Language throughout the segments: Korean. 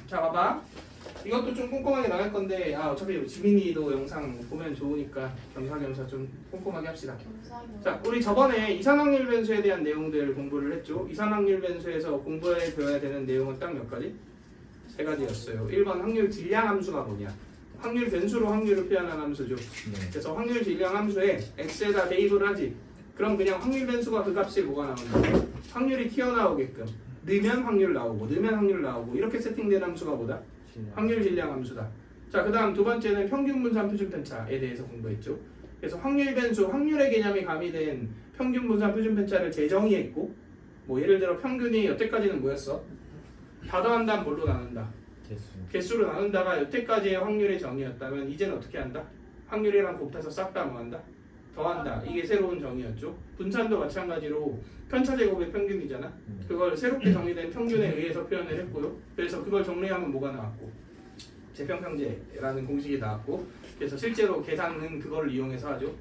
자 봐봐. 이것도 좀 꼼꼼하게 나갈 건데 어차피 지민이도 영상 보면 좋으니까 겸사겸사 좀 꼼꼼하게 합시다. 자 우리 저번에 이산확률 변수에 대한 내용들 공부를 했죠. 이산확률 변수에서 공부해 둬야 되는 내용은 딱 몇 가지? 세 가지였어요. 1번 확률 질량 함수가 뭐냐? 확률 변수로 확률을 표현한 함수죠. 그래서 확률 질량 함수에 x에다 대입을 하지. 그럼 그냥 확률 변수가 그 값이 뭐가 나온다? 확률이 튀어나오게끔 넣으면 확률 나오고 넣으면 확률 나오고 이렇게 세팅된 함수가 뭐다? 확률 질량 함수다. 자, 그 다음 두 번째는 평균 분산 표준 편차에 대해서 공부했죠. 그래서 확률 변수, 확률의 개념이 가미된 평균 분산 표준 편차를 재정의했고, 뭐 예를 들어 평균이 여태까지는 뭐였어? 다 더한다면 뭘로 나눈다? 개수로 나눈다가 여태까지의 확률의 정의였다면 이제는 어떻게 한다? 확률이랑 곱해서 싹 다 뭐한다? 더한다. 이게 새로운 정의였죠. 분산도 마찬가지로 편차 제곱의 평균이잖아. 그걸 새롭게 정의된 평균에 의해서 표현을 했고요. 그래서 그걸 정리하면 뭐가 나왔고? 재평평제라는 공식이 나왔고, 그래서 실제로 계산은 그걸 이용해서 하죠.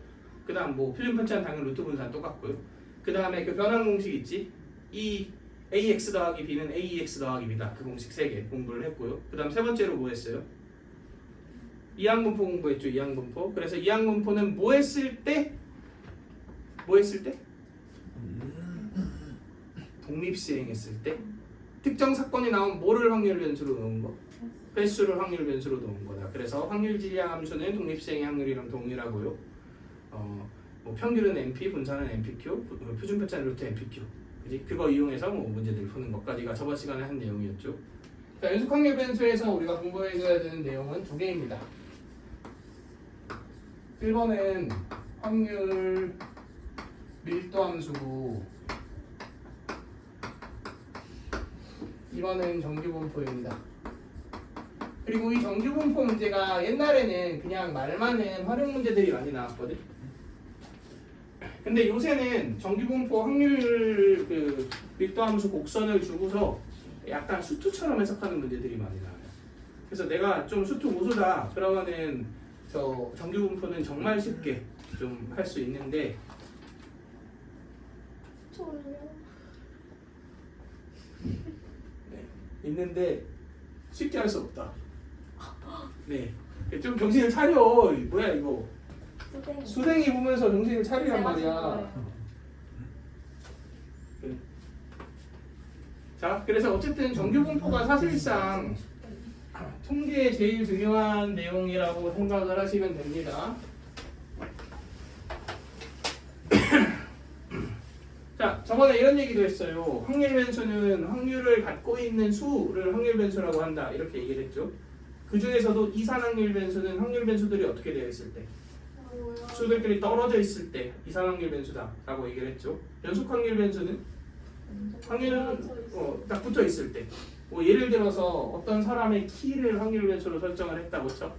그 다음 뭐 표준 편차는 당연히 루트 분산 똑같고요. 그 다음에 그 변환 공식 있지? 이 ax 더하기 b는 ax 더하기 b다. 그 공식 3개 공부를 했고요. 그 다음 세 번째로 뭐 했어요? 이항분포 공부했죠. 이항분포. 그래서 이항분포는 뭐 했을 때? 뭐 했을 때? 독립시행했을 때 특정 사건이 나오면 뭐를 확률 변수로 넣은 거? 횟수를 확률 변수로 넣은 거다. 그래서 확률 질량 함수는 독립시행의 확률이랑 동일하고요. 뭐 평균은 NP, 분산은 NPQ, 표준 편차는 루트 NPQ. 그지? 그거 이용해서 뭐 문제들 푸는 것까지가 저번 시간에 한 내용이었죠. 자, 연속 확률 변수에서 우리가 공부해줘야 되는 내용은 두 개입니다. 1번은 확률 밀도 함수고 2번은 정규분포입니다. 그리고 이 정규분포 문제가 옛날에는 그냥 말만은 활용 문제들이 많이 나왔거든. 근데 요새는 정규분포 확률 그 밀도함수 곡선을 주고서 약간 수투처럼 해석하는 문제들이 많이 나와요. 그래서 내가 좀 수투 고수다 그러면은 저 정규분포는 정말 쉽게 좀 할 수 있는데 있는데 쉽게 할 수 없다. 네, 좀 정신을 차려. 뭐야 이거? 수댕이 보면서 정신을 차리란 말이야. 자, 그래서 어쨌든 정규분포가 사실상 통계에 제일 중요한 내용이라고 생각을 하시면 됩니다. 자, 저번에 이런 얘기도 했어요. 확률 변수는 확률을 갖고 있는 수를 확률 변수라고 한다. 이렇게 얘기를 했죠. 그 중에서도 이산확률 변수는 확률 변수들이 어떻게 되어 있을 때? 수들끼리 떨어져 있을 때 이산확률 변수다 라고 얘기를 했죠. 연속확률 변수는 확률은 딱 붙어 있을 때. 뭐 예를 들어서 어떤 사람의 키를 확률 변수로 설정을 했다고 쳐.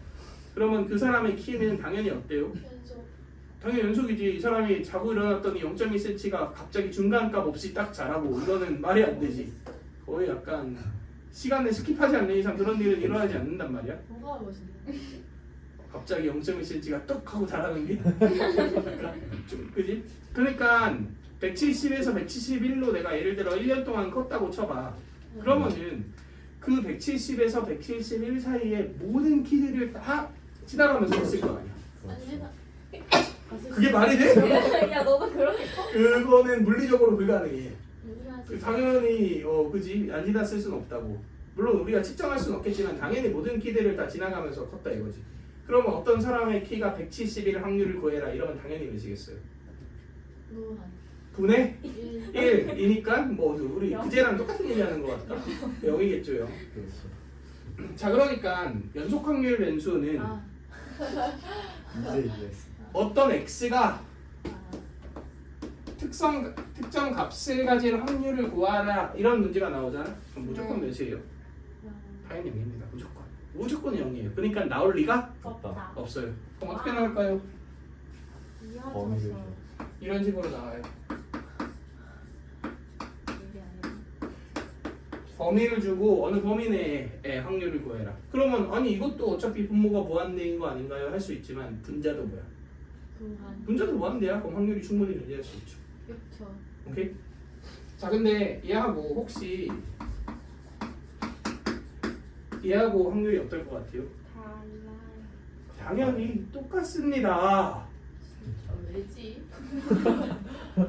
그러면 그 사람의 키는 당연히 어때요? 당연히 연속이지. 이 사람이 자고 일어났더니 0.1cm가 갑자기 중간값 없이 딱 자라고 이거는 말이 안 되지. 거의 약간 시간을 스킵하지 않는 이상 그런 일은 일어나지 않는단 말이야. 뭐가 멋있네. 갑자기 0.1cm가 뚝 하고 자라는 게 좀 그지? 그러니까 170에서 171로 내가 예를 들어 1년 동안 컸다고 쳐봐. 그러면은 그 170에서 171 사이에 모든 키들을 다 지나가면서 했을 거 아니야. 그게 말이 돼? 야 너도 그렇게 커? 그거는 물리적으로 불가능해. 당연히 그지? 안 지났을 수는 없다고. 물론 우리가 측정할 수는 없겠지만 당연히 모든 키들을 다 지나가면서 컸다 이거지. 그러면 어떤 사람의 키가 171 확률을 구해라 이러면 당연히 몇이겠어요? 분의 1이니까 뭐 우리 그제랑 똑같은 얘기하는 것 같다. 0이겠죠 0. 자, 그러니까 연속 확률 변수는 어떤 x가 특정 값을 가질 확률을 구하라 이런 문제가 나오잖아. 그럼 무조건 몇이에요? 당연히 0입니다. 무조건 0이에요. 그러니까 나올 리가 없어요. 그럼 어떻게 나올까요? 이런 식으로 나와요. 범위를 주고 어느 범위 내에 확률을 구해라. 그러면 아니 이것도 어차피 분모가 무한대인 거 아닌가요? 할 수 있지만 분자도 뭐야? 분자도 무한대야. 그럼 확률이 충분히 존재할 수 있죠. 그렇죠. 오케이? 자, 근데 얘하고 혹시 얘하고 확률이 어떨 것 같아요? 달라요. 당연히 똑같습니다. 왜지?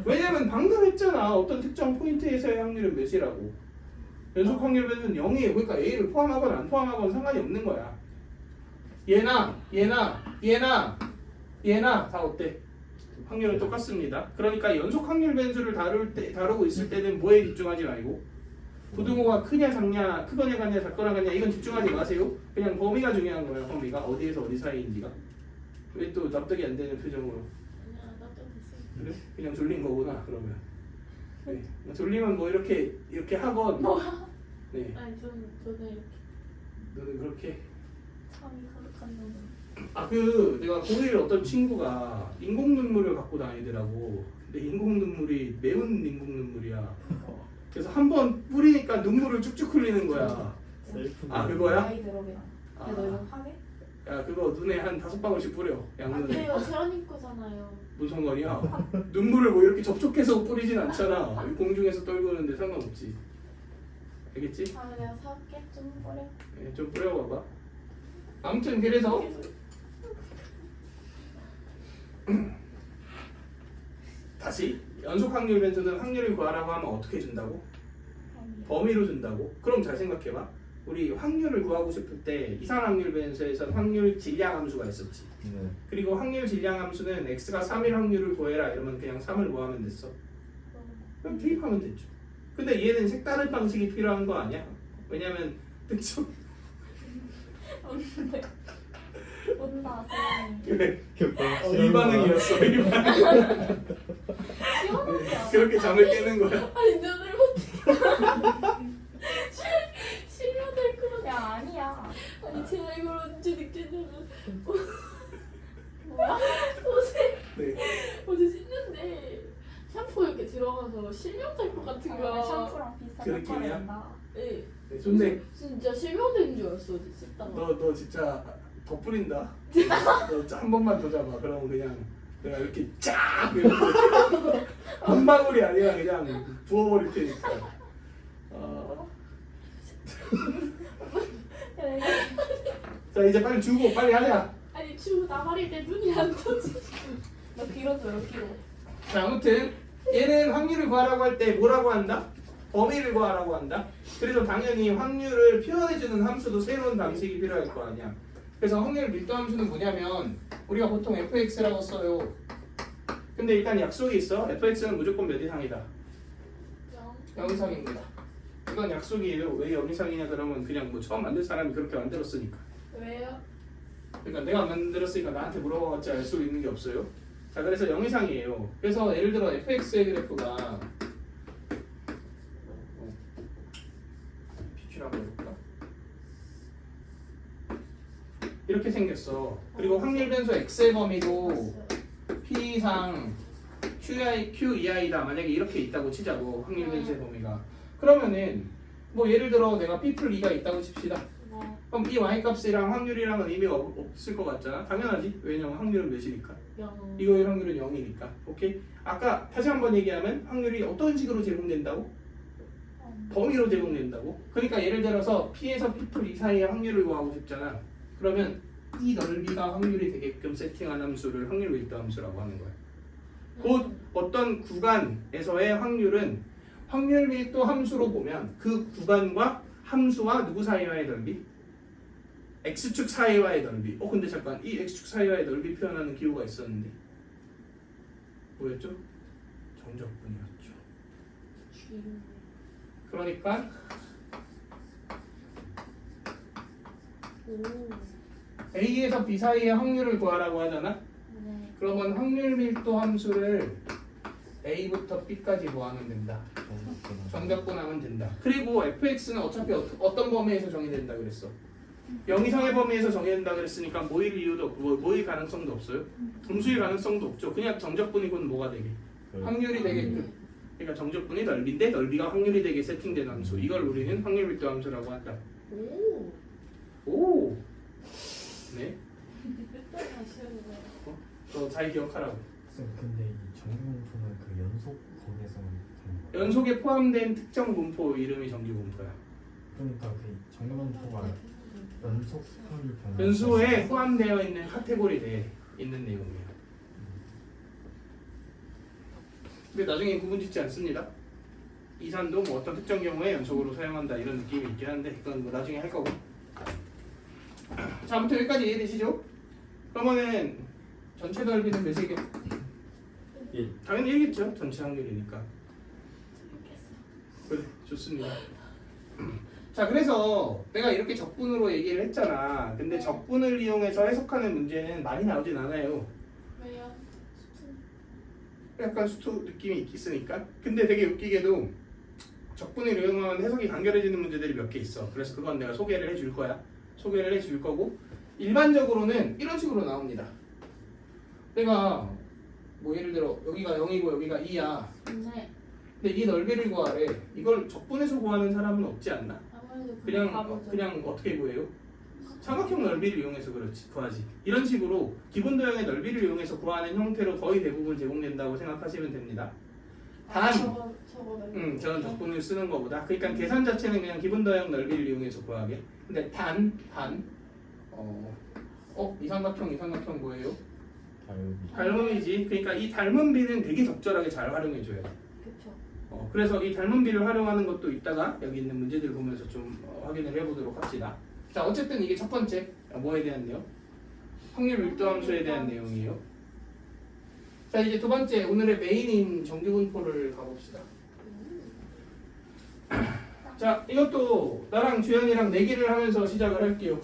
왜냐면 방금 했잖아. 어떤 특정 포인트에서의 확률은 몇이라고. 연속 확률 변수는 0이에요. 그러니까 A를 포함하거나 안 포함하거나 상관이 없는 거야. 얘나 다 어때? 확률은 똑같습니다. 그러니까 연속 확률 변수를 다루고 있을 때는 뭐에 집중하지 말고 부등호가 크냐 작냐, 크거나 같냐, 작거나 같냐 이건 집중하지 마세요. 그냥 범위가 중요한 거예요. 범위가 어디에서 어디 사이인지가. 왜 또 납득이 안 되는 표정으로? 그냥 나도 됐어. 그래? 그냥 졸린 거구나 그러면. 네. 졸리면 뭐 이렇게 하건. 네. 아니 저는 이렇게 너는 그렇게. 참이 가득한 놈은. 내가 고1 어떤 친구가 인공 눈물을 갖고 다니더라고. 근데 인공 눈물이 매운 인공 눈물이야. 그래서 한 번 뿌리니까 눈물을 쭉쭉 흘리는 거야. 아 그거야? 아이 들어오면. 아. 근데 너 이거 하게? 야 그거 눈에 한 5방울씩 뿌려. 안 양눈에. 돼요. 세연이 거잖아요. 무슨 상관이야? 눈물을 뭐 이렇게 접촉해서 뿌리진 않잖아. 공중에서 떨구는데 상관없지. 알겠지? 아 내가 사올게. 좀 버려. 네, 좀 뿌려봐봐. 아무튼 그래서 다시 연속 확률 변수는 확률을 구하라고 하면 어떻게 준다고? 범위로 준다고? 그럼 잘 생각해봐. 우리 확률을 구하고 싶을 때 이상 확률 변수에서 확률 질량 함수가 있었지. 네. 그리고 확률 질량 함수는 x가 3일 확률을 구해라 이러면 그냥 3을 구하면 됐어. 그럼 대입하면 됐죠. 근데 얘는 색다른 방식이 필요한 거 아니야? 왜냐면 특정 온다. 그래 교과 이 반응이었어. 이 반응. 시원하지 그렇게 잠을 깨는 거야. 아니 눈을 못 뜨게. 실명될 그런. 야 아니야. 아니 제가 이걸 언제 느꼈냐면 뭐야? 네. 어제 씻는데 샴푸 이렇게 들어가서 실명될 것 같은 거야. 샴푸랑 비슷한 그 느낌이야? 역할을 한다. 네. 네, 좋네. 진짜 실명된 줄 알았어 어제 씻다가. 너 진짜 더 뿌린다. 너 한 번만 더 잡아. 그러면 그냥 내가 이렇게 쫙 이렇게 한 방울이 아니라 그냥 부어버릴 테니까. 자 이제 빨리 주고 빨리 하자. 아니 주고 나발일 때 눈이 안 떠지. 너 길어져요, 길어. 자 아무튼 얘는 확률을 구하라고 할 때 뭐라고 한다? 범위를 구하라고 한다. 그래서 당연히 확률을 표현해주는 함수도 새로운 방식이 필요할 거 아니야. 그래서 확률 밀도 함수는 뭐냐면 우리가 보통 fx라고 써요. 근데 일단 약속이 있어. fx는 무조건 몇 이상이다. 0 이상입니다. 이건 약속이에요. 왜 0 이상이냐 그러면 그냥 뭐 처음 만든 사람이 그렇게 만들었으니까. 왜요? 그러니까 내가 만들었으니까 나한테 물어봐봤자 알 수 있는 게 없어요. 자 그래서 0 이상이에요. 그래서 예를 들어 fx의 그래프가 빛을 한번 해볼까? 이렇게 생겼어. 그리고 확률 변수 x의 범위도 p 이상 q이하이다. 만약에 이렇게 있다고 치자고 확률 변수의 범위가. 그러면은 뭐 예를 들어 내가 p 풀 2가 있다고 칩시다. 네. 그럼 이 y값이랑 확률이랑은 의미가 없을 것 같잖아. 당연하지. 왜냐면 확률은 몇이니까. 0. 이거의 확률은 0이니까. 오케이? 아까 다시 한번 얘기하면 확률이 어떤 식으로 제공된다고? 범위로 제공된다고? 그러니까 예를 들어서 P에서 P 풀 2 사이의 확률을 구하고 싶잖아. 그러면 이 넓이가 확률이 되게끔 세팅한 함수를 확률 밀도 함수라고 하는 거야. 곧 어떤 구간에서의 확률은 확률 밀도 함수로 보면 그 구간과 함수와 누구 사이와의 넓이? x축 사이와의 넓이. 근데 잠깐 이 x축 사이와의 넓이 표현하는 기호가 있었는데 뭐였죠? 정적분이었죠. 그러니까 오. A에서 B 사이의 확률을 구하라고 하잖아. 네. 그러면 확률 밀도 함수를 A부터 B까지 구하면 된다. 정적분하면 된다. 그리고 fx는 어차피 어떤 범위에서 정의된다 그랬어? 0 이상의 범위에서 정의된다 그랬으니까 모일 이유도 없고 모일 가능성도 없어요. 음수일 가능성도 없죠. 그냥 정적분이군 뭐가 되게 확률이 되게끔. 그러니까 정적분이 넓인데 넓이가 확률이 되게 세팅된 함수. 이걸 우리는 확률 밀도 함수라고 한다. 오. 오. 네. 끝까지 하시는 거예요. 잘 기억하라고. 쌤 근데 이 정규분포는 그 연속 거기에서 되는 거예요? 연속에 포함된 특정 분포 이름이 정규분포야. 그러니까 그 정규분포가 연속수를 변환. 변수에 포함되어 있는 카테고리에 있는 내용이에요. 근데 나중에 구분짓지 않습니다. 이산도 뭐 어떤 특정 경우에 연속으로 사용한다 이런 느낌이 있긴 한데 그건 뭐 나중에 할 거고. 자, 아무튼 여기까지 이해되시죠? 그러면은 전체 넓이는 몇이게? 1. 당연히 1겠죠. 전체 확률이니까. 재밌겠어. 그래, 좋습니다. 자, 그래서 내가 이렇게 적분으로 얘기를 했잖아. 근데 적분을 이용해서 해석하는 문제는 많이 나오진 않아요. 왜요? 약간 수투 느낌이 있으니까. 근데 되게 웃기게도 적분을 이용하면 해석이 간결해지는 문제들이 몇 개 있어. 그래서 그건 내가 소개를 해줄 거야. 소개를 해줄 거고 일반적으로는 이런 식으로 나옵니다. 내가 뭐 예를 들어 여기가 0이고 여기가 2야. 네. 근데 이 넓이를 구하래. 이걸 적분해서 구하는 사람은 없지 않나? 아무래도 그냥 어떻게 구해요? 삼각형 넓이를 이용해서 그렇지 구하지. 이런 식으로 기본 도형의 넓이를 이용해서 구하는 형태로 거의 대부분 제공된다고 생각하시면 됩니다. 단, 저거 저는 적분을 쓰는 거보다. 그러니까 계산 자체는 그냥 기본 도형 넓이를 이용해서 구하게. 근데 이 삼각형 뭐예요? 닮음이지. 그러니까 이 닮은 비는 되게 적절하게 잘 활용해줘요. 그쵸. 그래서 이 닮은 비를 활용하는 것도 이따가 여기 있는 문제들 보면서 좀 확인을 해보도록 합시다. 자, 어쨌든 이게 첫 번째 뭐에 대한 내용? 확률 밀도함수에 대한 내용이에요. 자, 이제 두 번째 오늘의 메인인 정규분포를 가봅시다. 자, 이것도 나랑 주연이랑 내기를 하면서 시작을 할게요.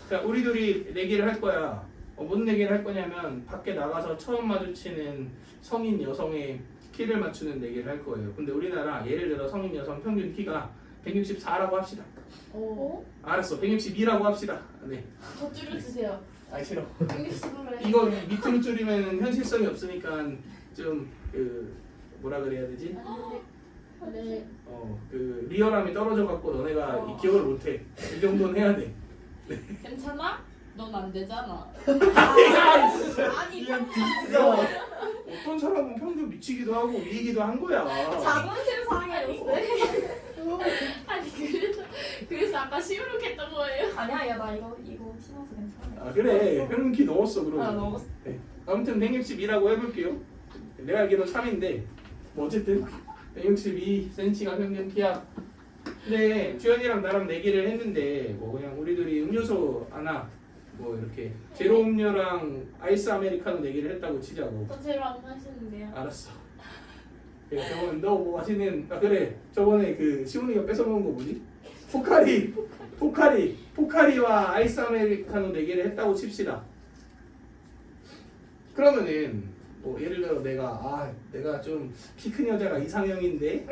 자, 우리 둘이 내기를 할 거야. 뭔 내기를 할 거냐면 밖에 나가서 처음 마주치는 성인 여성의 키를 맞추는 내기를 할 거예요. 근데 우리나라 예를 들어 성인 여성 평균 키가 164라고 합시다. 오? 알았어, 162라고 합시다. 네. 저 줄여주세요. 아, 싫어. 160으로 해. 이거 밑으로 줄이면 현실성이 없으니까 좀 뭐라 그래야 되지? 네. 그 리얼함이 떨어져 갖고 너네가 이 기억을 못해. 이 정도는 해야 돼. 괜찮아? 넌 안 되잖아. 아니 이건 진짜 어떤 사람은 평균 미치기도 하고 위이기도 한 거야. 자존심 상해졌어. 아니 그래서 아까 시무룩했던 거예요. 아니야 야 나 이거 신어서 괜찮아. 아, 그래, 평균 키 넣었어 그러면. 아, 넣었어. 네. 아무튼 162라고 해볼게요. 내가 알기로 3인데 뭐 어쨌든 162cm가 평균 키야. 근데 주연이랑 나랑 내기를 했는데 뭐 그냥 우리 둘이 음료수 하나 뭐 이렇게 제로 음료랑 아이스 아메리카노 내기를 했다고 치자고. 저 제로 안 마시는데요. 알았어. 그래, 저번에 너 뭐 마시는 그래 저번에 그 시온이가 뺏어먹은 거 뭐지? 포카리와 아이스 아메리카노 내기를 했다고 칩시다. 그러면은 뭐 예를 들어 내가 좀 키 큰 여자가 이상형인데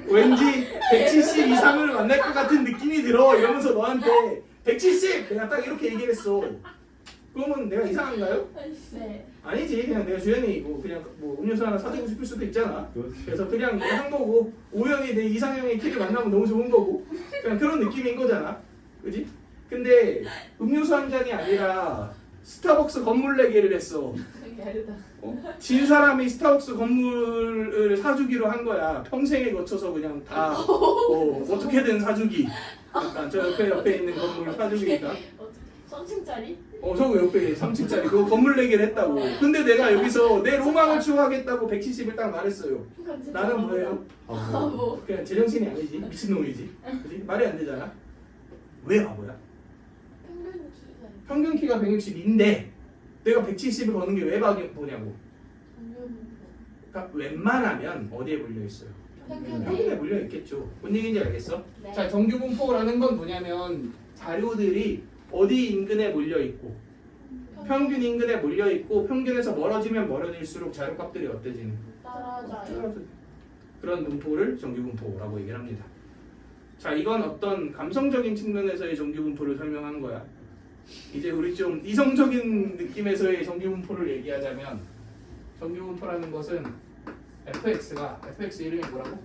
왠지 170 이상을 만날 것 같은 느낌이 들어 이러면서 너한테 170 내가 딱 이렇게 얘기를 했어. 그러면 내가 이상한가요? 네. 아니지. 그냥 내가 주연이 그냥 음료수 하나 사주고 싶을 수도 있잖아. 그래서 그냥 한 거고 우연히 내 이상형의 키를 만나면 너무 좋은 거고 그냥 그런 느낌인 거잖아. 그지? 근데 음료수 한 잔이 아니라 스타벅스 건물 내기를 했어. 야르다. 진 사람이 스타벅스 건물을 사주기로 한 거야. 평생에 거쳐서 그냥 다 어떻게든 사주기. 약간 저 옆에 있는 건물 사주기니까. 3층짜리? 저거 옆에 3층짜리 그거 건물 내기를 했다고. 근데 내가 여기서 내 로망을 추구하겠다고 170을 딱 말했어요. 나는 뭐예요? 바보. 그냥 제정신이 아니지. 미친놈이지. 그치? 말이 안 되잖아. 왜 바보야? 평균 키가 160인데 내가 170을 거는 게 왜 바보냐고. 그러니까 웬만하면 어디에 몰려있어요? 평균에 몰려있겠죠. 뭔 얘기인지 알겠어? 네. 자, 정규분포라는 건 뭐냐면 자료들이 어디 인근에 몰려있고 평균 인근에 몰려있고 평균에서 멀어지면 멀어질수록 자료값들이 어때지는 따라져요. 그런 분포를 정규분포라고 얘기를 합니다. 자, 이건 어떤 감성적인 측면에서의 정규분포를 설명한 거야. 이제 우리 좀 이성적인 느낌에서의 정규분포를 얘기하자면 정규분포라는 것은 fx 이름이 뭐라고?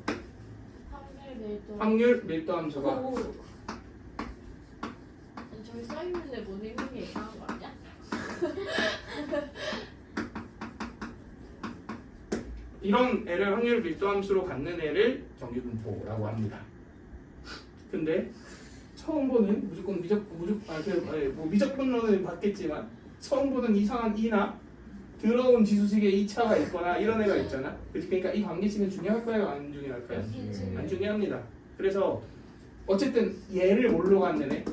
확률 밀도함수가 저기 써있는데 못 읽는 게 이상한 거 아니야? 이런 애를 확률 밀도함수로 갖는 애를 정규분포라고 합니다. 근데 처음 보는 미적분론은 봤겠지만 처음 보는 이상한 이나 더러운 지수식에 2차가 있거나 이런 애가 있잖아. 그러니까 이 관계식은 중요할까요? 안 중요할까요? 안 중요합니다. 그래서 어쨌든 얘를 뭘로 갖는 애?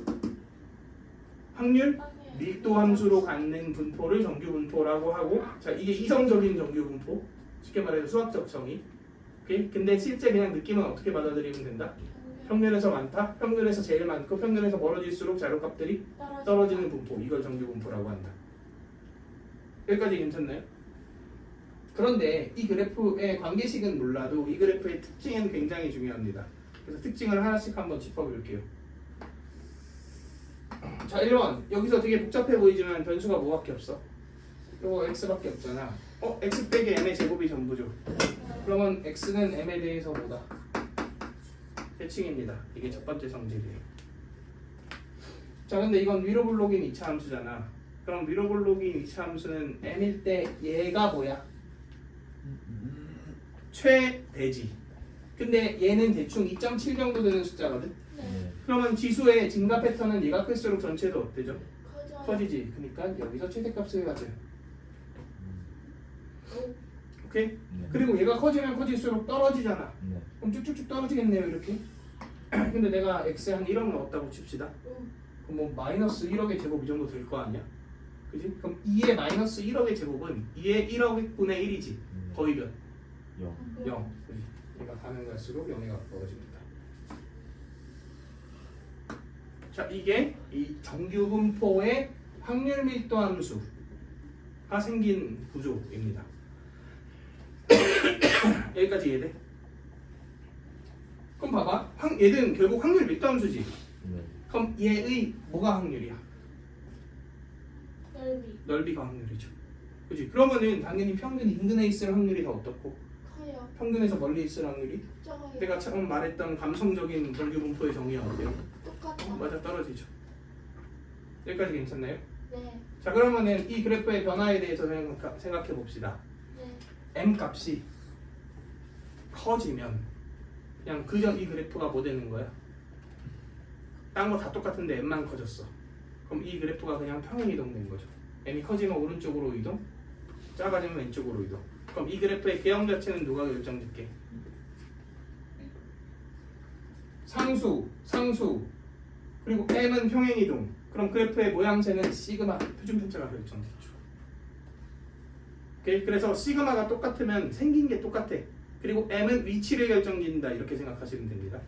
확률? 밀도 함수로 갖는 분포를 정규 분포라고 하고, 자 이게 이성적인 정규 분포, 쉽게 말해서 수학적 정의. 오케이? 근데 실제 그냥 느낌은 어떻게 받아들이면 된다? 평균에서 많다, 평균에서 제일 많고 평균에서 멀어질수록 자료값들이 떨어지는 분포, 이걸 정규 분포라고 한다. 여기까지 괜찮나요? 그런데 이 그래프의 관계식은 몰라도 이 그래프의 특징은 굉장히 중요합니다. 그래서 특징을 하나씩 한번 짚어볼게요. 자 1번, 여기서 되게 복잡해 보이지만 변수가 뭐밖에 없어? 요거 x밖에 없잖아. x 빼기 m의 제곱이 전부죠. 그러면 x는 m에 대해서 뭐다? 대칭입니다. 이게 첫 번째 성질이에요. 자 근데 이건 위로 블록인 2차 함수잖아. 그럼 위로 블록인 2차 함수는 m일 때 얘가 뭐야? 최대지. 근데 얘는 대충 2.7 정도 되는 숫자거든. 네. 그러면 지수의 증가 패턴은 얘가 클수록 전체도 어때죠? 커져요. 커지지. 그러니까 여기서 최대값을 가져요. 오케이? 네. 그리고 얘가 커지면 커질수록 떨어지잖아. 네. 그럼 쭉쭉쭉 떨어지겠네요 이렇게. 근데 내가 x에 한 1억 넣었다고 칩시다. 응. 그럼 뭐 마이너스 1억의 제곱 이 정도 될 거 아니야? 그지? 그럼 2의 마이너스 1억의 제곱은 2의 1억 분의 1이지. 거의 몇? 0. 0. 그지? 얘가 가면 갈수록 0에 가까워집니다. 자 이게 이 정규 분포의 확률 밀도 함수가 생긴 구조입니다. 여기까지 이해돼? 그럼 봐봐. 얘는 결국 확률 밀도 함수지. 네. 그럼 얘의 뭐가 확률이야? 넓이 넓이가 확률이죠. 그지? 그러면은 당연히 평균 인근에 있을 확률이 더 어떻고 커요. 평균에서 멀리 있을 확률이 적어요. 내가 처음 말했던 감성적인 정규 분포의 정의야 어때요? 똑같아. 맞아, 떨어지죠. 여기까지 괜찮나요? 네. 자 그러면은 이 그래프의 변화에 대해서 생각해 봅시다. 네. m 값이 커지면 그냥 그저 이 그래프가 뭐 되는 거야? 딴 거 다 똑같은데 m만 커졌어. 그럼 이 그래프가 그냥 평행 이동된 거죠. m이 커지면 오른쪽으로 이동, 작아지면 왼쪽으로 이동. 그럼 이 그래프의 개형 자체는 누가 결정짓게? 상수, 상수, 그리고 m은 평행 이동. 그럼 그래프의 모양새는 시그마, 표준 편차가 결정되죠. 오케이? 그래서 시그마가 똑같으면 생긴 게 똑같아. 그리고 m은 위치를 결정짓는다 이렇게 생각하시면 됩니다.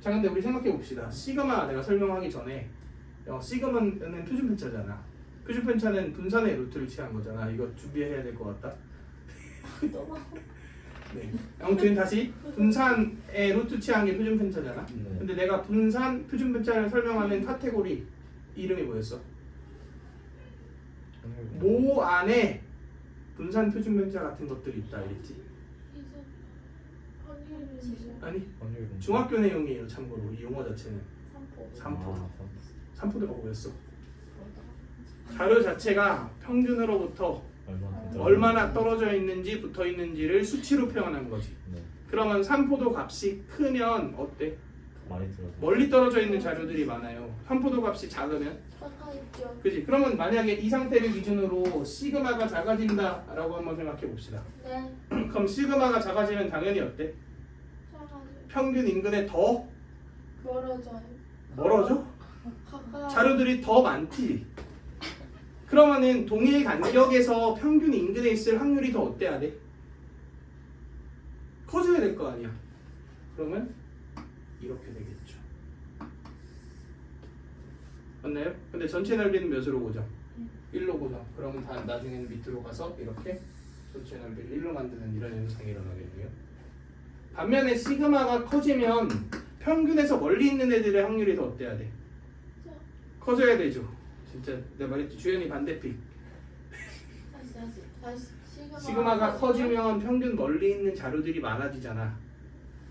자 근데 우리 생각해 봅시다. 시그마 내가 설명하기 전에 시그마는 표준 편차잖아. 표준 편차는 분산의 루트를 취한 거잖아. 이거 준비해야 될 것 같다. 네. 아무튼 다시 분산의 루트 취한 게 표준 편차잖아. 네. 근데 내가 분산 표준 편차를 설명하는 카테고리 이름이 뭐였어? 모 안에 분산 표준 편차 같은 것들이 있다 이랬지. 이제 확률이 아니 확률 중학교 내용이에요. 참고로 이 용어 자체는 삼포. 3포. 3포대가 뭐였어? 자료 자체가 평균으로부터 얼마나 떨어져 있는지 붙어 있는지를 수치로 표현한 거지. 네. 그러면 3포도 값이 크면 어때? 많이 들어서. 멀리 떨어져 있는 자료들이 많아요. 3포도 값이 작으면 가까이 있죠. 그지? 그러면 만약에 이 상태를 기준으로 시그마가 작아진다라고 한번 생각해 봅시다. 네. 그럼 시그마가 작아지면 당연히 어때? 작아져. 평균 인근에 더 멀어져요. 멀어져? 가까이. 자료들이 더 많지. 그러면은 동일 간격에서 평균 인근에 있을 확률이 더 어때야 돼? 커져야 될 거 아니야. 그러면 이렇게 되겠죠. 맞나요? 근데 전체 넓이는 몇으로 보죠? 1로 보죠. 그러면 다 나중에는 밑으로 가서 이렇게 전체 넓이를 1로 만드는 이런 현상이 일어나겠네요. 반면에 시그마가 커지면 평균에서 멀리 있는 애들의 확률이 더 어때야 돼? 커져야 되죠. 진짜 내가 말했지 주연이 반대픽. 다시. 시그마가 커지면 평균 멀리 있는 자료들이 많아지잖아.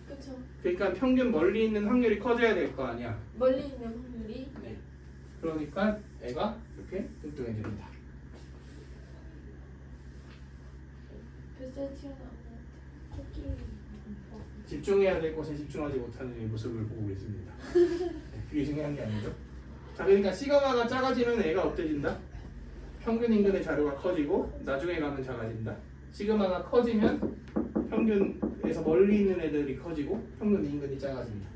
그쵸. 그러니까 평균 멀리 있는 확률이 커져야 될 거 아니야. 멀리 있는 확률이. 네. 그러니까 애가 이렇게 뚱뚱해집니다. 뱃살 튀어나오는 토끼. 집중해야 될 곳에 집중하지 못하는 이 모습을 보고 계십니다. 그게 중요한 게 아니죠. 자, 그러니까 시그마가 작아지면 애가 어때진다? 평균 인근의 자료가 커지고 나중에 가면 작아진다. 시그마가 커지면 평균에서 멀리 있는 애들이 커지고 평균 인근이 작아진다.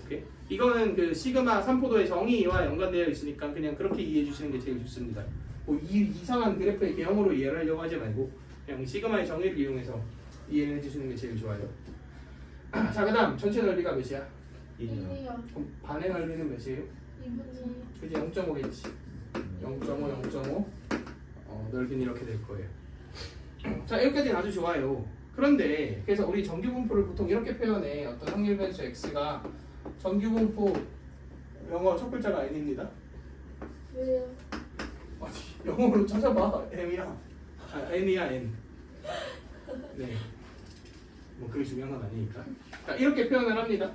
오케이? 이거는 그 시그마 삼포도의 정의와 연관되어 있으니까 그냥 그렇게 이해해 주시는 게 제일 좋습니다. 뭐 이상한 그래프의 개형으로 이해를 하려고 하지 말고 그냥 시그마의 정의를 이용해서 이해를 해주시는 게 제일 좋아요. 자, 그 다음 전체 넓이가 몇이야? 1이요. 그럼 반의 넓이는 몇이에요? 2분의 그지? 0.5겠지. 0.5 넓이는 이렇게 될 거예요. 자, 여기까지는 아주 좋아요. 그런데 그래서 우리 정규분포를 보통 이렇게 표현해. 어떤 확률 변수 x가 정규분포 영어 첫 글자가 n입니다. 왜요? 어디 영어로 찾아봐. m이야. n이야 n. 네. 뭐 그게 중요한 건 아니니까. 자, 이렇게 표현을 합니다.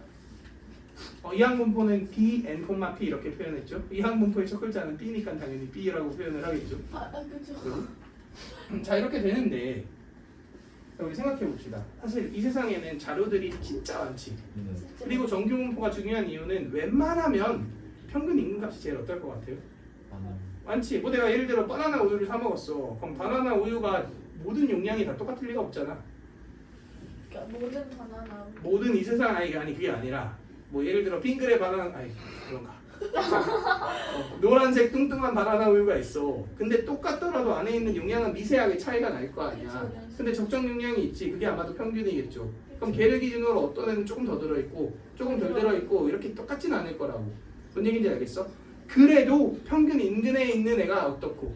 이항분포는 b, n, p 이렇게 표현했죠. 이항분포의 첫 글자는 b니까 당연히 b라고 표현을 하겠죠. 그죠. 자, 이렇게 되는데 우리 생각해 봅시다. 사실 이 세상에는 자료들이 진짜 많지. 그리고 정규분포가 중요한 이유는 웬만하면 평균 인근값이 제일 어떨 것 같아요? 많지. 뭐 내가 예를 들어 바나나 우유를 사 먹었어. 그럼 바나나 우유가 모든 용량이 다 똑같을 리가 없잖아. 그러니까 모든 바나나 모든 이 세상 아니 그게 아니라 뭐 예를 들어 핑크의 바나나 그런가. 노란색 뚱뚱한 바나나 우유가 있어. 근데 똑같더라도 안에 있는 용량은 미세하게 차이가 날 거 아니야. 근데 적정 용량이 있지. 그게 아마도 평균이겠죠. 그럼 걔를 기준으로 어떤 애는 조금 더 들어있고 조금 덜 들어있고 이렇게 똑같진 않을 거라고. 뭔 얘기인지 알겠어? 그래도 평균 인근에 있는 애가 어떻고?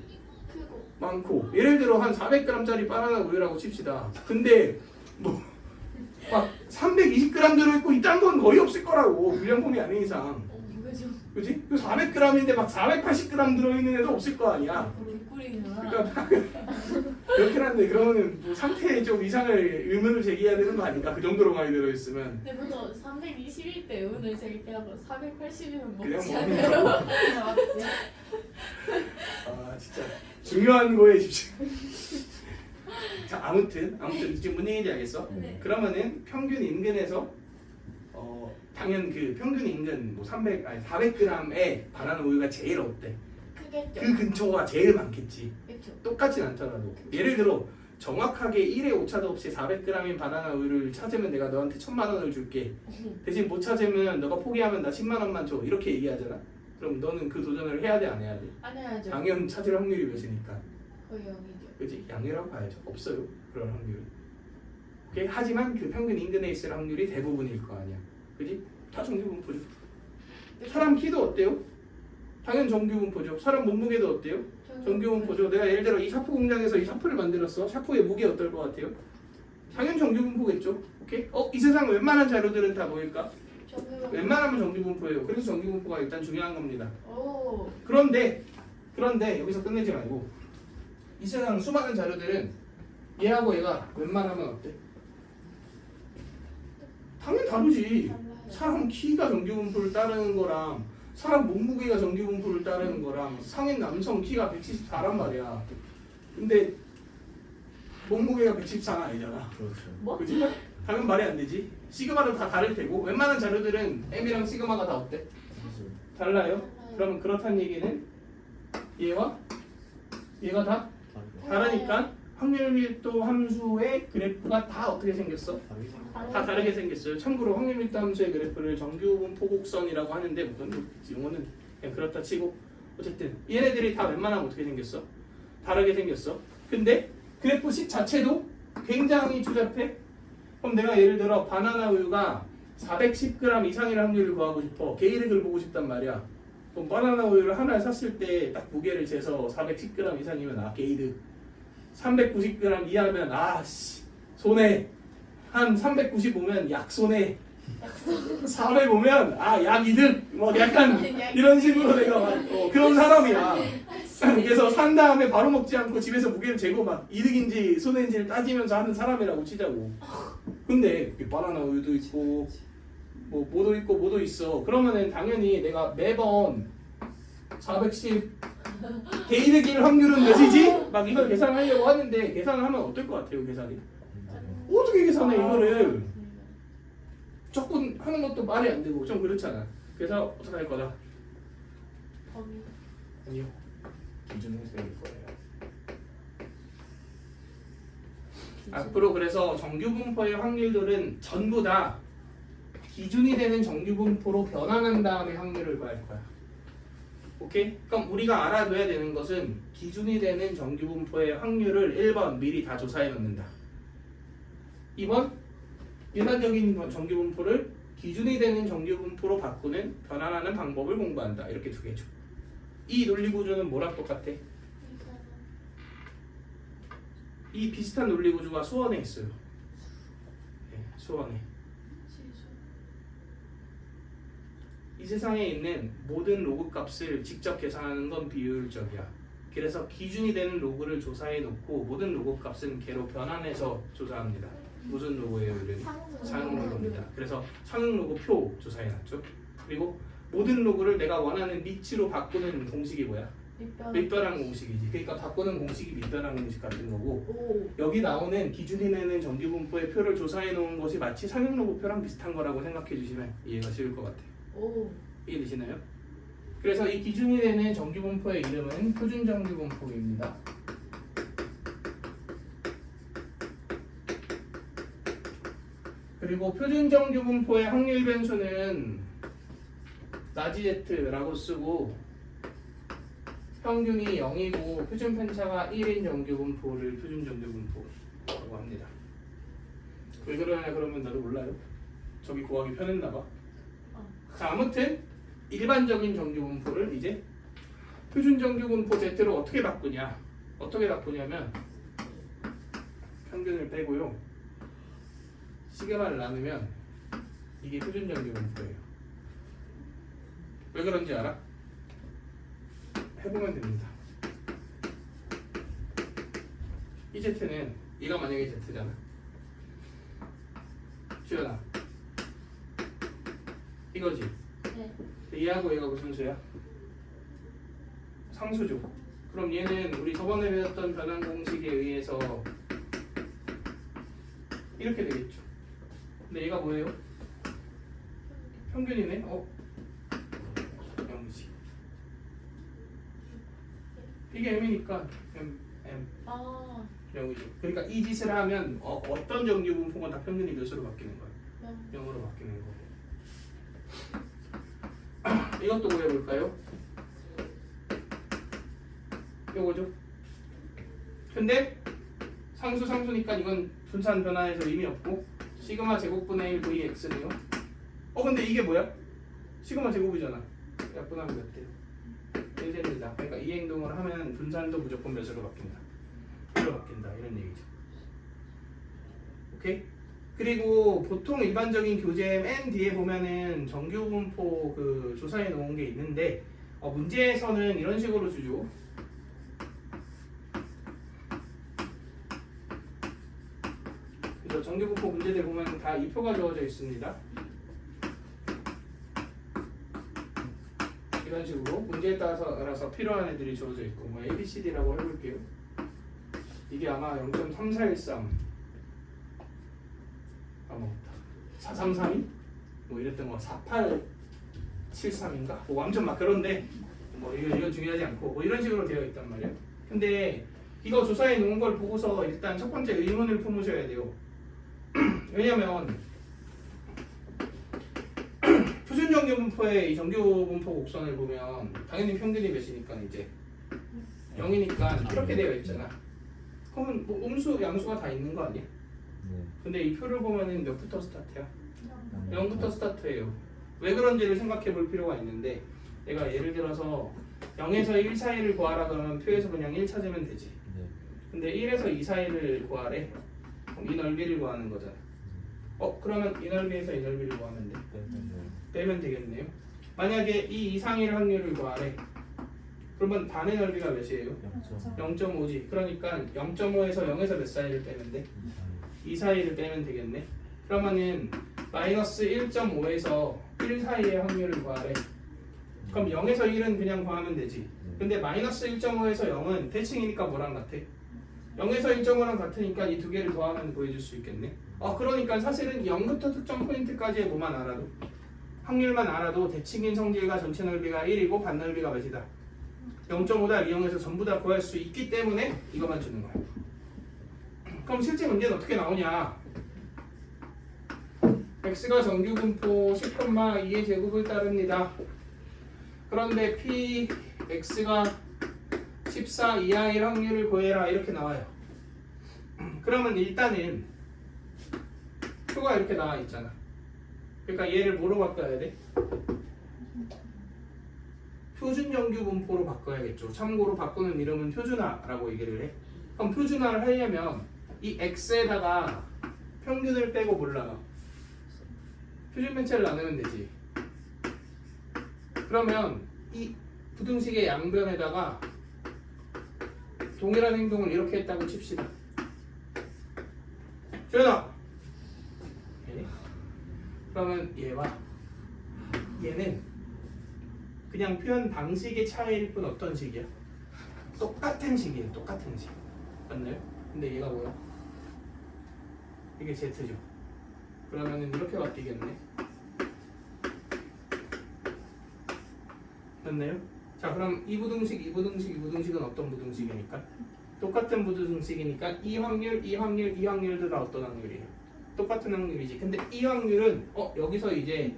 크고 많고. 예를 들어 한 400g짜리 바나나 우유라고 칩시다. 근데 뭐 막 320g 들어있고 이딴 건 거의 없을 거라고. 불량품이 아닌 이상. 그죠. 그지? 400g인데 막 480g 들어있는 애도 없을 거 아니야. 개꿀이구나. 그러니까 그렇긴 한데 그러면은 뭐 상태에 좀 이상을 의문을 제기해야 되는 거 아닌가? 그 정도로 많이 들어있으면. 근데 보통 320일 때 의문을 제기하고 480이면 그냥 먹지 먹는 않아요? 거. 아 진짜 중요한 거에 집중. 자, 아무튼 지금 뭔 얘기인지 알겠어? 네. 그러면은 평균 인근에서 당연 그 평균 인근 뭐 400g의 바나나 우유가 제일 어때? 크겠죠. 그 근처가 제일 많겠지. 그렇죠. 똑같진 않더라도. 예를 들어 정확하게 1의 오차도 없이 400g인 바나나 우유를 찾으면 내가 너한테 1000만 원을 줄게. 대신 못 찾으면 너가 포기하면 나 10만 원만 줘. 이렇게 얘기하잖아. 그럼 너는 그 도전을 해야 돼, 안 해야 돼? 안 해야죠. 당연 찾을 확률이 몇이니까. 거의 0이죠. 그지? 양이라고 봐야죠. 없어요. 그런 확률이. 오케이? 하지만 그 평균 인근에 있을 확률이 대부분일 거 아니야. 그지? 다 정규분포죠. 사람 키도 어때요? 당연 정규분포죠. 사람 몸무게도 어때요? 정규분포죠. 내가 예를 들어 이 샤프 공장에서 이 샤프를 만들었어. 샤프의 무게 어떨 것 같아요? 당연 정규분포겠죠. 오케이? 이 세상 웬만한 자료들은 다 뭐일까? 웬만하면 정규분포예요. 그래서 정규분포가 일단 중요한 겁니다. 오. 그런데 여기서 끝내지 말고 이 세상 수많은 자료들은 얘하고 얘가 웬만하면 어때? 당연히 다르지. 사람 키가 정규분포를 따르는 거랑 사람 몸무게가 정규분포를 따르는 거랑 성인 남성 키가 174란 말이야. 근데 몸무게가 114가 아니잖아. 그렇죠. 뭐? 그지? 당연 말이 안 되지. 시그마도 다 다를 테고 웬만한 자료들은 M이랑 시그마가 다 어때? 달라요. 그러면 그렇다는 얘기는 얘와 얘가 다 다르니까 확률 밀도 함수의 그래프가 다 어떻게 생겼어? 다 다르게 생겼어요. 참고로 확률 밀도 함수의 그래프를 정규분포 곡선이라고 하는데 무슨 용어는 그냥 그렇다 치고 어쨌든 얘네들이 다 웬만하면 어떻게 생겼어? 다르게 생겼어. 근데 그래프식 자체도 굉장히 추잡해. 그럼 내가 예를 들어 바나나 우유가 410g 이상일 확률을 구하고 싶어. 게이득을 보고 싶단 말이야. 그럼 바나나 우유를 하나 샀을 때 딱 무게를 재서 410g 이상이면 게이득. 390g 이하면 손해. 한 395면 약손해. 405면 약이득. 뭐 약간 이런 식으로 내가 막 그런 사람이야. 그래서 산 다음에 바로 먹지 않고 집에서 무게를 재고 막 이득인지 손해인지를 따지면서 하는 사람이라고 치자고. 근데 바나나 우유도 있고 뭐 뭐도 있고 뭐도 있어. 그러면은 당연히 내가 매번 410 게이득일 확률은 몇이지? 막 이걸 계산하려고 하는데 계산을 하면 어떨 것 같아요? 계산이 어떻게 계산해 이거를? 조금 하는 것도 말이 안 되고 좀 그렇잖아. 그래서 어떻게 할 거다? 범위. 아니요. 기준을 세울 거예요. 앞으로 그래서 정규분포의 확률들은 전부 다 기준이 되는 정규분포로 변환한 다음에 확률을 구할 거야. 오케이? 그럼 우리가 알아둬야 되는 것은 기준이 되는 정규분포의 확률을 1번 미리 다 조사해 놓는다. 2번 일반적인 정규분포를 기준이 되는 정규분포로 바꾸는 변환하는 방법을 공부한다. 이렇게 두 개죠. 이 논리구조는 뭐랑 똑같아? 이 비슷한 논리구조가 수원에 있어요. 네, 수원에. 이 세상에 있는 모든 로그 값을 직접 계산하는 건 비효율적이야. 그래서 기준이 되는 로그를 조사해 놓고 모든 로그 값은 개로 변환해서 조사합니다. 무슨 로그예요, 이름? 상응 로그입니다. 그래서 상응 로그 표 조사해 놨죠. 그리고 모든 로그를 내가 원하는 리치로 바꾸는 공식이 뭐야? 밑변환 공식이지. 그러니까 바꾸는 공식이 밑변환 공식 같은 거고, 오. 여기 나오는 기준이 내는 정규분포의 표를 조사해 놓은 것이 마치 상응 로그 표랑 비슷한 거라고 생각해 주시면 이해가 쉬울 것 같아요. 오. 이해되시나요? 그래서 이 기준이 되는 정규분포의 이름은 표준정규분포입니다. 그리고 표준정규분포의 확률 변수는 나지제트라고 쓰고 평균이 0이고 표준 편차가 1인 정규분포를 표준정규분포라고 합니다. 왜 그러냐 그러면 나도 몰라요. 저기 구하기 편했나봐. 자, 아무튼 일반적인 정규분포를 이제 표준정규분포 Z로 어떻게 바꾸냐? 어떻게 바꾸냐면 평균을 빼고요. 시그마를 나누면 이게 표준정규분포예요. 왜 그런지 알아? 해보면 됩니다. 이 Z는 얘가 만약에 Z잖아. 주연아, 이거지? 네. 얘하고 얘가 무슨 수야? 상수죠. 그럼 얘는 우리 저번에 배웠던 변환 공식에 의해서 이렇게 되겠죠. 근데 얘가 뭐예요? 평균이네? 0이지. 이게 M이니까 M 아. 0이죠. 그러니까 이 짓을 하면 어떤 정규분포가 다 평균이 몇으로 바뀌는 거야? 0으로 바뀌는 거고. 이것도 구해볼까요? 이거죠. 근데 상수니까 이건 분산 변화해서 의미 없고 시그마 제곱분의 1 Vx네요. 근데 이게 뭐야? 시그마 제곱이잖아. 약분하면 몇 대요? 1대입니다. 그러니까 이 행동을 하면 분산도 무조건 몇으로 바뀐다. 1로 바뀐다. 이런 얘기죠. 오케이? 그리고 보통 일반적인 교재 맨 뒤에 보면은 정규분포 그 조사해 놓은 게 있는데 문제에서는 이런 식으로 주죠. 그래서 정규분포 문제들 보면 다 이 표가 주어져 있습니다. 이런 식으로 문제에 따라서 필요한 애들이 주어져 있고 뭐 A, B, C, D라고 해볼게요. 이게 아마 0.3413 까먹었다. 4332? 뭐 이랬던 거 4873인가? 뭐 완전 막 그런데 뭐 이거 중요하지 않고 뭐 이런 식으로 되어 있단 말이에요. 근데 이거 조사해 놓은 걸 보고서 일단 첫 번째 의문을 품으셔야 돼요. 왜냐면 표준정규분포의 이 정규분포 곡선을 보면 당연히 평균이 몇이니까 이제 0이니까 이렇게 되어 있잖아. 그러면 뭐 음수, 양수가 다 있는 거 아니야? 네. 근데 이 표를 보면은 몇부터 스타트야? 0부터 스타트예요. 왜 그런지를 생각해 볼 필요가 있는데 내가 예를 들어서 0에서 1 사이를 구하라 그러면 표에서 그냥 1 찾으면 되지. 네. 근데 1에서 2 사이를 구하래. 그럼 이 넓이를 구하는 거잖아. 그러면 이 넓이에서 이 넓이를 구하면 돼. 빼면 되겠네요. 만약에 이 이상일 확률을 구하래. 그러면 반의 넓이가 몇이에요? 0.5지. 그러니까 0.5에서 0에서 몇 사이를 빼면 돼? 2 사이를 빼면 되겠네. 그러면은 마이너스 1.5에서 1 사이의 확률을 구하래. 그럼 0에서 1은 그냥 구하면 되지. 근데 마이너스 1.5에서 0은 대칭이니까 뭐랑 같아? 0에서 1.5랑 같으니까 이 두 개를 더하면 보여줄 수 있겠네. 그러니까 사실은 0부터 특정 포인트까지의 뭐만 알아도 확률만 알아도 대칭인 성질과 전체 넓이가 1이고 반 넓이가 몇이다. 0.5다 이용해서 전부 다 구할 수 있기 때문에 이것만 주는 거야. 그럼 실제 문제는 어떻게 나오냐? x가 정규 분포 10,2의 제곱을 따릅니다. 그런데 p x가 14 이하일 확률을 구해라 이렇게 나와요. 그러면 일단은 표가 이렇게 나와 있잖아. 그러니까 얘를 뭐로 바꿔야 돼? 표준 정규 분포로 바꿔야겠죠. 참고로 바꾸는 이름은 표준화라고 얘기를 해. 그럼 표준화를 하려면 이 x에다가 평균을 빼고 뭘 나눠? 표준 편차를 나누면 되지. 그러면 이 부등식의 양변에다가 동일한 행동을 이렇게 했다고 칩시다. 조연아. 그러면 얘와 얘는 그냥 표현 방식의 차이일 뿐 어떤 식이야? 똑같은 식이에요. 똑같은 식. 맞나요? 근데 얘가 뭐야? 이게 Z죠. 그러면은 이렇게 바뀌겠네. 맞나요? 자, 그럼 이 부등식, 이 부등식, 이 부등식은 어떤 부등식이니까? 똑같은 부등식이니까 이 확률, 이 확률, 이 확률도 다 어떤 확률이에요? 똑같은 확률이지. 근데 이 확률은 여기서 이제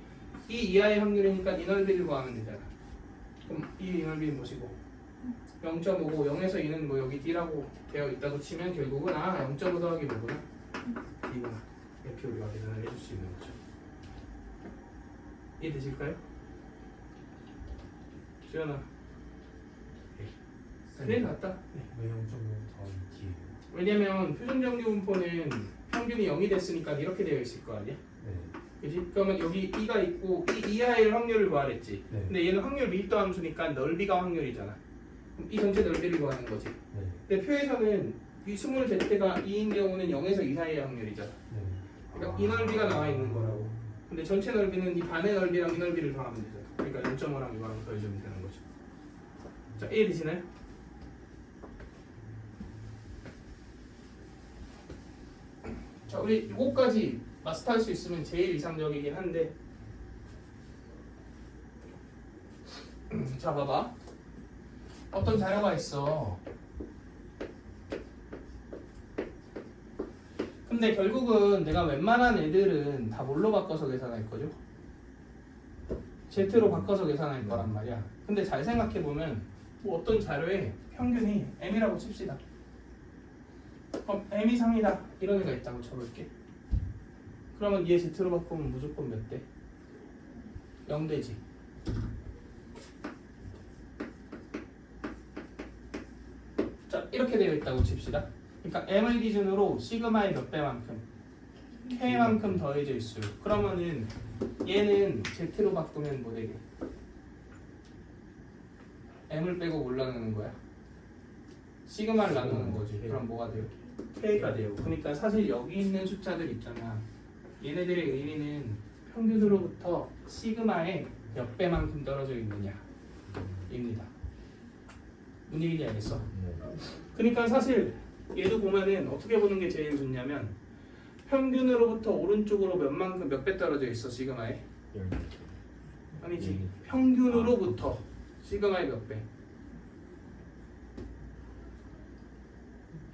이 이하의 확률이니까 이 넓이를 구하면 되잖아. 그럼 이 넓이는 뭐시고? 0.5고 0에서 2는 뭐 여기 D라고 되어 있다고 치면 결국은 0.5 더하기 뭐구나? D구나. 이렇게 우리가 계산을 해줄 수 있는 거죠. 이해되실까요? 지연아. 그래 낫다. 네. 왜 0.5 더하기 D예요? 왜냐면 표준정규 분포는 평균이 0이 됐으니까 이렇게 되어 있을 거 아니야? 네. 그치? 그러면 여기 2가 있고 이 이하의 확률을 구하랬지. 네. 근데 얘는 확률 밀도 함수니까 넓이가 확률이잖아. 그럼 이 전체 넓이를 구하는 거지. 네. 근데 표에서는 이 20z가 2인 경우는 0에서 2 사이의 확률이잖아. 네. 그러니까 이 넓이가 나와 있는 거라고. 근데 전체 넓이는 이 반의 넓이랑 이 넓이를 더하면 되잖아. 그러니까 0.5랑 이거랑 더해주면 되는 거죠. 자, 이해되시나요? 자, 우리 이거까지 마스터할 수 있으면 제일 이상적이긴 한데 자, 봐봐. 어떤 자료가 있어. 근데 결국은 내가 웬만한 애들은 다 뭘로 바꿔서 계산할 거죠? Z로 바꿔서 계산할 거란 말이야. 근데 잘 생각해보면 뭐 어떤 자료에 평균이 M이라고 칩시다. 그럼 M 이상이다 이런 애가 있다고 쳐볼게. 그러면 얘 Z로 바꾸면 무조건 몇 대? 0대지. 자, 이렇게 되어 있다고 칩시다. 그러니까 M을 기준으로 시그마의 몇 배만큼? K만큼 더해져 있어요. 그러면은 얘는 Z로 바꾸면 뭐 되게? M을 빼고 뭘 나누는 거야? 시그마를 나누는 거지. 그럼 뭐가 돼요? K가 돼요. 그러니까 사실 여기 있는 숫자들 있잖아. 얘네들의 의미는 평균으로부터 시그마의 몇 배만큼 떨어져 있느냐 입니다. 무슨 얘기인지 알겠어? 네. 그러니까 사실 얘도 보면은 어떻게 보는 게 제일 좋냐면 평균으로부터 오른쪽으로 몇 배 떨어져 있어 시그마에? 10개. 아니지. 평균으로부터 시그마에 몇 배?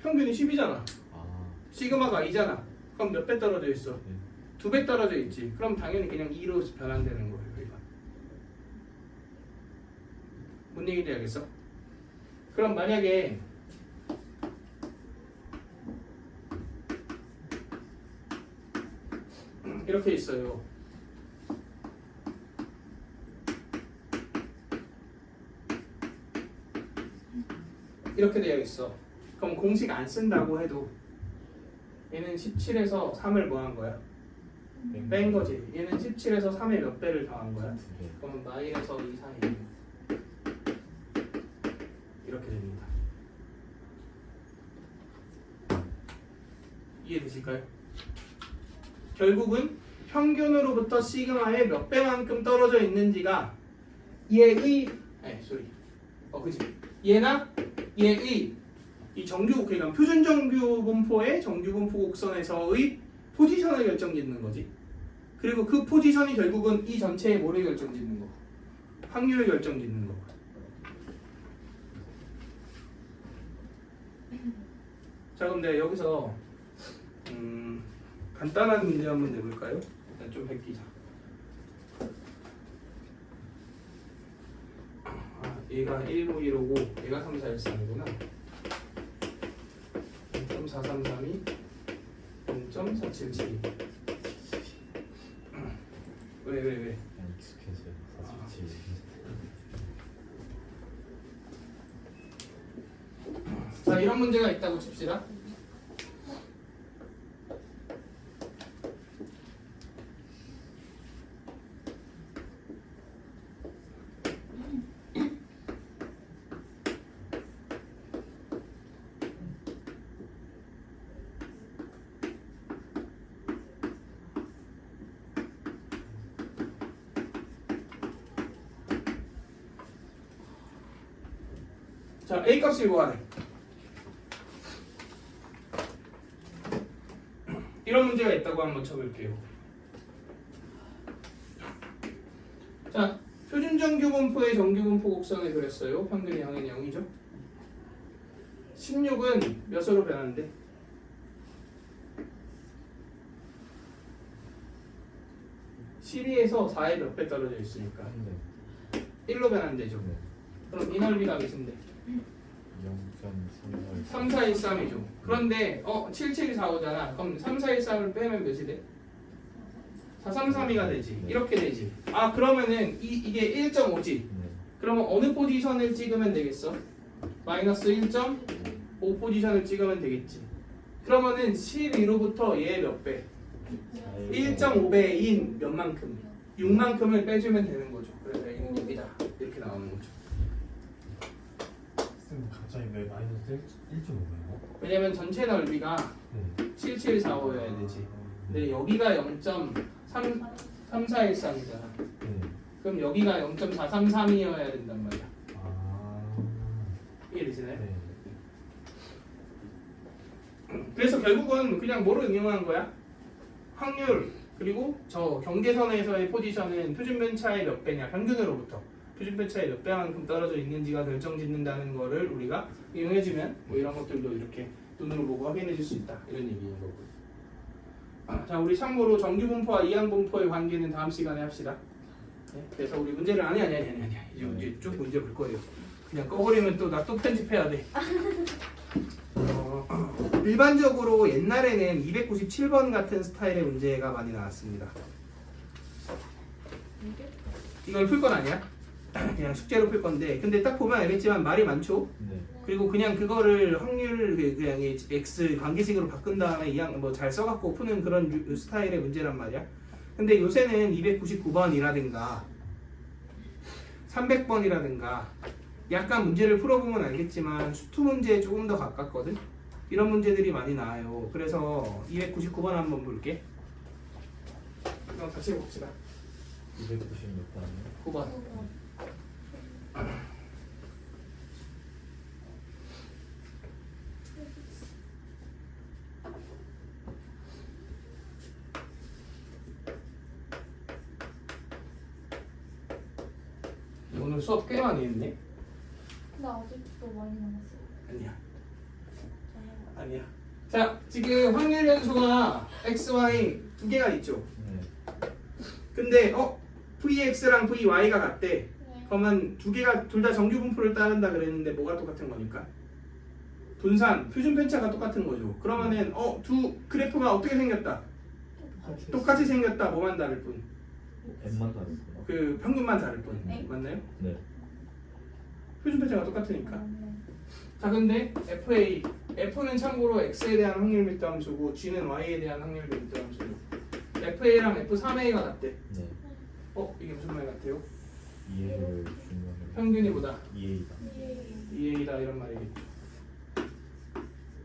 평균이 10이잖아. 아. 시그마가 2잖아. 그럼 몇 배 떨어져 있어? 네. 2배 떨어져 있지. 그럼 당연히 그냥 2로 변환되는 거예요. 이건. 뭔 얘기인지 알겠어? 그럼 만약에 이렇게 있어요. 이렇게 되어 있어. 그럼 공식 안 쓴다고 해도 얘는 17에서 3을 뭐 한 거야? 뺀 거지. 얘는 17에서 3의 몇 배를 더한 거야? 네. 그러면 마이너스 2 사이 이렇게 됩니다. 이해되실까요? 결국은 평균으로부터 시그마의 몇 배만큼 떨어져 있는지가 얘의 그지? 얘나 얘의 이 정규 그러니까 표준 정규 분포의 정규 분포 곡선에서의 포지션을 결정짓는 거지. 그리고 그 포지션이 결국은 이 전체의 뭐를 결정짓는 거? 확률을 결정짓는 거. 자, 그럼 내가 여기서 간단한 문제 한번 내볼까요? 일단 좀 베끼자. 얘가 1, 5, 1, 5고 얘가 3, 4, 1, 3이구나. 0.433이 0.477이 왜? 그냥 익숙해져요. 47. 자, 이런 문제가 있다고 칩시다. 자, A 값을 구하래. 이런 문제가 있다고 한번 쳐볼게요. 자, 표준 정규분포의 정규분포 곡선을 그렸어요. 평균이 당연히 0이죠. 16은 몇으로 변하는데? 12에서 4의 몇 배 떨어져 있으니까 네. 1로 변한대죠. 네. 그럼 이 넓이가 몇인데? 0.34. 3413이죠. 그런데 7745잖아. 그럼 3413을 빼면 몇이 돼? 4332가 되지. 이렇게 되지. 아, 그러면은 이게 1.5지. 네. 그러면 어느 포지션을 찍으면 되겠어? 마이너스 1.5 포지션을 찍으면 되겠지. 그러면은 12로부터 얘 몇 배? 1.5배인 몇만큼? 6만큼을 빼주면 되는 거죠. 그래서 얘는 여기다 이렇게 나오는 거죠. 쌤 갑자기 왜 마이너스 1.5예요? 왜냐면 전체 넓이가 네. 7745여야 되지. 근데 여기가 0.3413이잖아. 네. 그럼 여기가 0.433이어야 된단 말이야. 아. 이해되시나요? 네. 그래서 결국은 그냥 뭐를 응용한 거야? 확률 그리고 저 경계선에서의 포지션은 표준 편차의 몇 배냐 평균으로부터 표준 편차의 몇 배만큼 떨어져 있는지가 결정짓는다는 거를 우리가 이용해주면 뭐 이런 것들도 이렇게 눈으로 보고 확인해 줄 수 있다 이런 얘기인 거고. 자, 우리 참고로 정규분포와 이항분포의 관계는 다음 시간에 합시다. 네? 그래서 우리 문제를 아니 이제 쭉 문제 볼 거예요. 그냥 꺼버리면 또 나 또 편집해야 돼. 일반적으로 옛날에는 297번 같은 스타일의 문제가 많이 나왔습니다. 이걸 풀 건 아니야? 그냥 숙제로 풀 건데, 근데 딱 보면 알겠지만 말이 많죠. 네. 그리고 그냥 그거를 확률 그냥 x 관계식으로 바꾼 다음에 이양 뭐 잘 써갖고 푸는 그런 스타일의 문제란 말이야. 근데 요새는 299번이라든가 300번이라든가 약간 문제를 풀어보면 알겠지만 수투 문제에 조금 더 가깝거든. 이런 문제들이 많이 나와요. 그래서 299번 한번 볼게. 그럼 다시 해봅시다. 290몇 번이요? 9번. 오늘 수업 꽤 많이 했네? 나 아직도 많이 남았어. 아니야. 자, 지금 확률 변수가 x, y 두 개가 있죠. 네. 근데 vx랑 vy가 같대. 네. 그러면 두 개가 둘 다 정규 분포를 따른다 그랬는데 뭐가 똑같은 거니까? 분산, 표준 편차가 똑같은 거죠. 그러면은 두 그래프가 어떻게 생겼다? 똑같이 생겼다. 뭐만 다를 뿐. M만 다르구나. 그 평균만 다를 뿐. 네. 맞나요? 네. 표준 편차가 똑같으니까. 네. 자, 근데 F는 참고로 X에 대한 확률 밀도 함수고 G는 Y에 대한 확률 밀도 함수고 FA랑 F3A가 같대. 네. 이게 무슨 말 같아요? 이해를 주면 평균이 보다 이해이다. 2A다 이런 말이겠죠.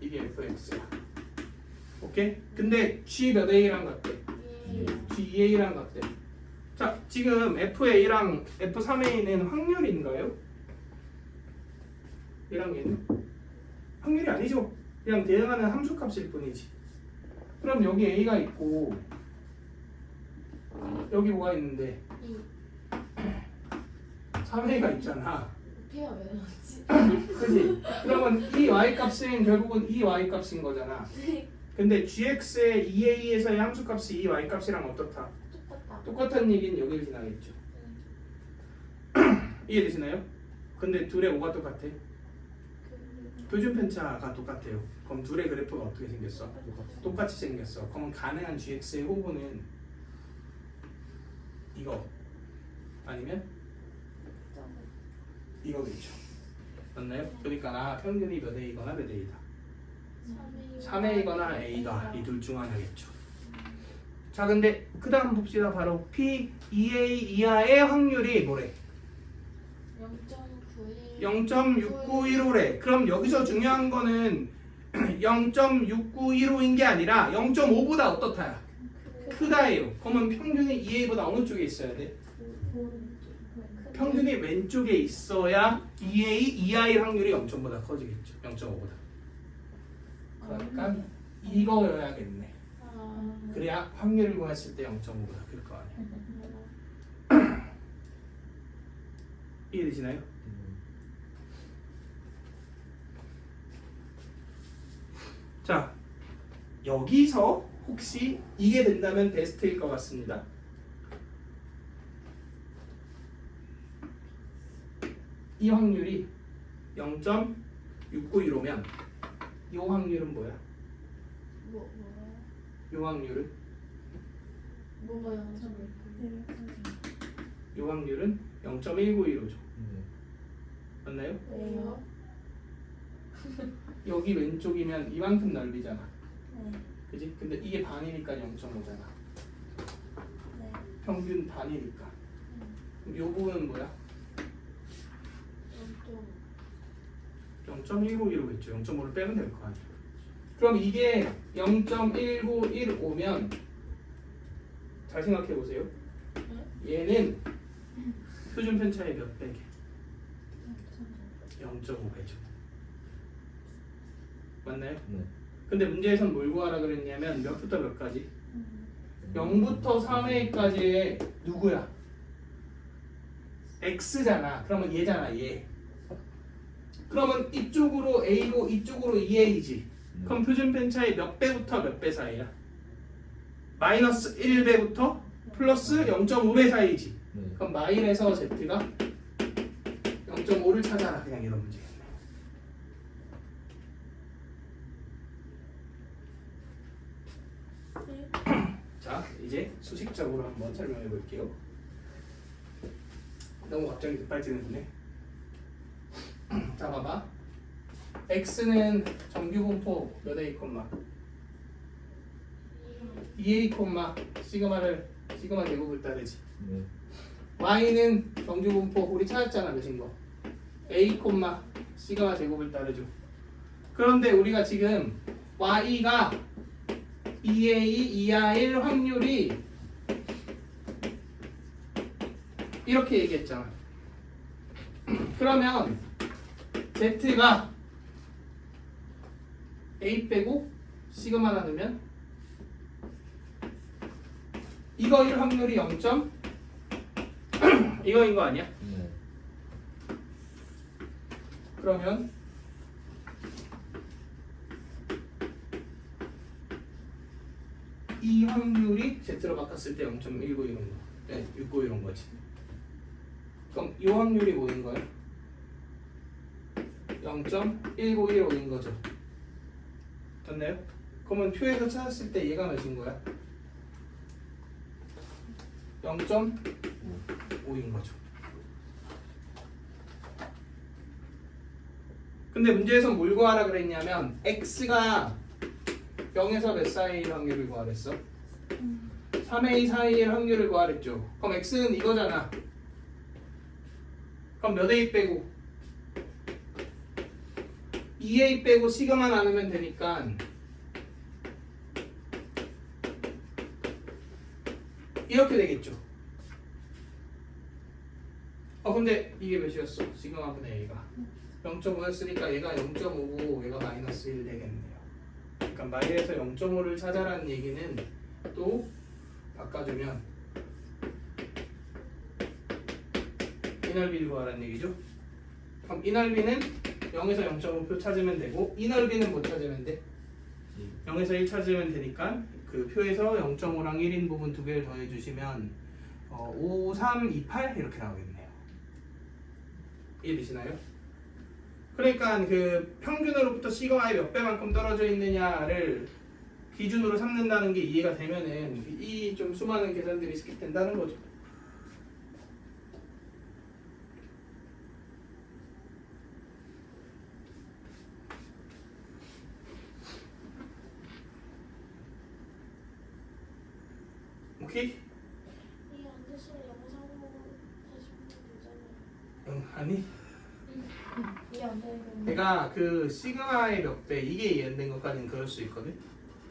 이게 FX야. 오케이? 근데 G 몇 A랑 같대? 이해. G 2A랑 같대. 자, 지금 FA랑 F3A는 확률인가요? 얘랑 얘는? 확률이 아니죠. 그냥 대응하는 함수값일 뿐이지. 그럼 여기 A가 있고 여기 뭐가 있는데 3a가 있잖아. P가 왜 나왔지? 그지? 그러면 이 y값은 결국은 이 y값인 거잖아. 근데 gx의 2a에서의 함수값이 이 y값이랑 어떻다? 똑같다. 똑같은 얘기는 여기를 지나겠죠. 이해되시나요? 근데 둘의 뭐가 똑같아? 표준 편차가 똑같아요. 그럼 둘의 그래프가 어떻게 생겼어? 똑같이 생겼어. 그럼 가능한 gx의 호구는 이거 아니면 이거겠죠. 맞나요? 그러니까 평균이 몇 a거나 몇 a다. 3a거나 a다. 이 둘 중 하나겠죠. 자, 근데 그 다음 봅시다. 바로 p 2a 이하의 확률이 뭐래? 0.6915래. 그럼 여기서 중요한 거는 0.6915인 게 아니라 0.5보다 어떻다야? 크다예요. 그러면 평균이 2a보다 어느 쪽에 있어야 돼? 평균이 왼쪽에 있어야 2a 이하의 확률이 0.보다 커지겠죠. 0.5보다. 그러니까 이거여야겠네. 그래야 확률을 구했을 때 0.5보다 클 거 아니야. 이해되시나요? 자, 여기서 혹시 이게 된다면 베스트일 것 같습니다. 이 확률이 0.6915면 이 확률은 뭐야? 뭐가요? 이 확률은? 뭐가 0.1? 이 확률은 0.1915죠. 맞나요? 왜요? 여기 왼쪽이면 이만큼 넓이잖아. 네. 그지? 근데 이게 반이니까 0.5잖아. 네. 평균 반이니까. 그럼 이 부분은 뭐야? 0.1915겠죠. 0.5를 빼면 될 거 아니야. 그럼 이게 0.1915면 잘 생각해 보세요. 얘는 표준 편차의 몇 배게? 0.5배죠. 맞나요? 네. 근데 문제에선 뭘 구하라 그랬냐면 몇부터 몇까지? 0부터 3a까지의 누구야? x잖아. 그러면 얘잖아, 얘. 그러면 이쪽으로 a고 이쪽으로 2a지. 그럼 표준 편차의 몇 배부터 몇 배 사이야? 마이너스 1배부터 플러스 0.5배 사이지. 네. 그럼 마일에서 z가 0.5를 찾아라. 그냥 이런 문제였네. 자, 이제 수식적으로 한번 설명해 볼게요. 너무 갑자기 급발진했네. 자, 봐봐. x는 정규 분포 몇 a, 2a, 시그마 제곱을 따르지. 네. y는 정규 분포 우리 찾았잖아. 몇인 거? a, 시그마 제곱을 따르죠. 그런데 우리가 지금 y가 2a 이하일 확률이 이렇게 얘기했잖아. 그러면 z가 a 빼고 시그마 나누면 이거일 확률이 0. 이거인 거 아니야? 네. 그러면 이 확률이 z로 바꿨을 때 0.19 이런 거, 네, 69 이런 거지. 그럼 이 확률이 뭐인 거예요? 0.1915인 거죠. 됐나요? 그러면 표에서 찾았을 때 얘가 몇인 거야? 0.5인 거죠. 근데 문제에서 뭘 구하라 그랬냐면 x가 0에서 몇 사이의 확률을 구하랬어? 3a 사이의 확률을 구하랬죠. 그럼 x는 이거잖아. 그럼 몇 a 빼고 2a 빼고 시그마 나누면 되니까 이렇게 되겠죠. 근데 이게 몇이었어? 시그마분의 a가 0.5였으니까 얘가 0.5고 얘가 마이너스 1 되겠네요. 그러니까 마일에서 0.5를 찾아라는 얘기는 또 바꿔주면 이 넓이를 구하라는 얘기죠. 그럼 이 넓이는 0에서 0.5표 찾으면 되고 이 넓이는 뭐 찾으면 돼? 0에서 1 찾으면 되니까 그 표에서 0.5랑 1인 부분 두 개를 더해 주시면 5, 3, 2, 8 이렇게 나오겠네요. 이해되시나요? 그러니까 그 평균으로부터 시그마의 몇 배만큼 떨어져 있느냐를 기준으로 삼는다는 게 이해가 되면은 이 좀 수많은 계산들이 스킵된다는 거죠. 오케이? 이 안되시면 영상 보고 다시 보면 되잖아요. 응, 아니. 이해 안 되는 내가 그 시그마의 몇 배 이게 이해 안 된 것까지는 그럴 수 있거든.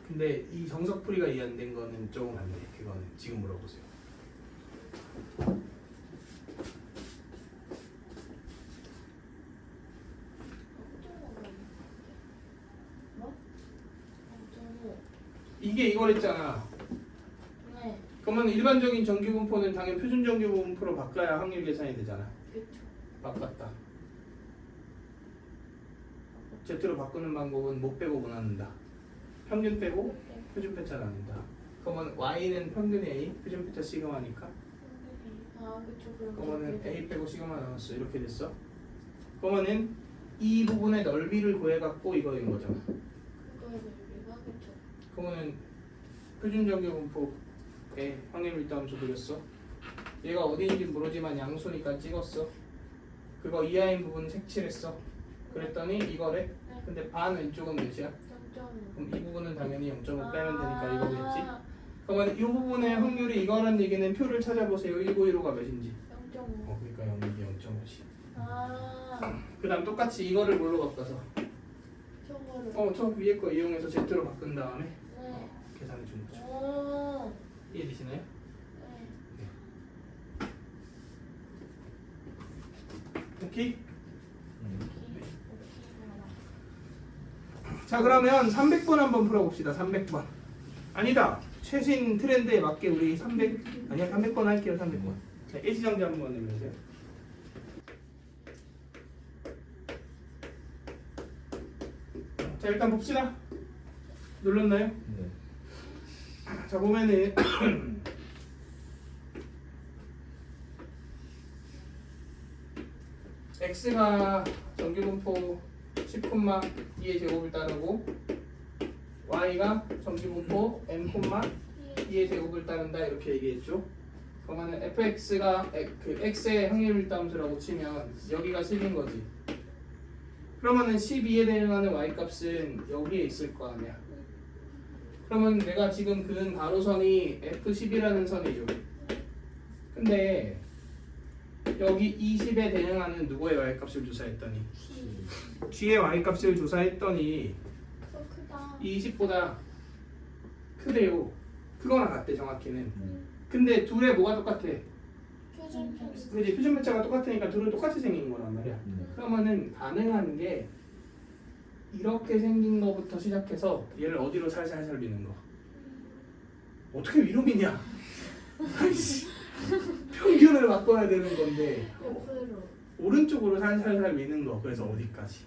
근데 이 정석풀이가 이해 안 된 거는 조금 안 돼. 그거는 지금 물어보세요. 뭐? 이게 이거랬잖아. 네. 그러면 일반적인 정규분포는 당연히 표준 정규분포로 바꿔야 확률 계산이 되잖아. 그쵸. 바꿨다. Z로 바꾸는 방법은 못 빼고 분하는다. 평균 빼고 표준 패차 나눈다. 그러면 Y는 평균 A, 표준 패차 시그마니까. 아 그쵸. 그러면은 A 빼고 시그마 나눴어. 이렇게 됐어. 그러면은 이 부분의 넓이를 구해갖고 이거인 거잖아. 그거에 의미가 그쵸. 그러면은 표준 정규분포의 확률 밀도함수 그렸어. 얘가 어디인지 모르지만 양수니까 찍었어. 그거 이하인 부분 색칠했어. 그랬더니 이거래. 근데 반 왼쪽은 몇이야? 0.5. 그럼 이 부분은 당연히 0.5 빼면 되니까 이거겠지. 그러면 이 부분의 확률이 이거란 얘기는 표를 찾아보세요. 1915가 몇인지. 0.5. 그러니까 0.5씩. 아 그 다음 똑같이 이거를 뭘로 바꿔서 저거를. 저 위에 거 이용해서 Z로 바꾼 다음에 네. 계산해 주는 거죠. 오. 이해되시나요? 네. 오케이? 음. 자 그러면 300번 한번 풀어봅시다. 300번. 아니다. 최신 트렌드에 맞게 우리 300 아니야 300번 할게요. 300번. 자, 일시정지 한번 해주세요. 자 일단 봅시다. 눌렀나요? 네. 자 보면은 x가 정규분포 10,2의 제곱을 따르고 y가 정규분포 m,2의 제곱을 따른다 이렇게 얘기했죠. 그러면 fx가 그 x의 확률 밀도함수라고 치면 여기가 10인 거지. 그러면은 12에 대응하는 y 값은 여기에 있을 거 아니야. 그러면 내가 지금 그은 가로선이 f10이라는 선이죠. 근데 여기 20에 대응하는 누구의 y값을 조사했더니 g의 y값을 조사했더니 더 크다. 20보다 크대요. 그거랑 같대 정확히는. 네. 근데 둘의 뭐가 똑같아? 표준 편수. 그지 표준 매차가 똑같으니까 둘은 똑같이 생긴 거란 말이야. 네. 그러면은 가능한 게 이렇게 생긴 거부터 시작해서 얘를 어디로 살살살 미는 거. 어떻게 위로 미냐? 아이씨. 평균을 바꿔야 되는 건데 옆으로. 오른쪽으로 살살살 미는 거. 그래서 어디까지?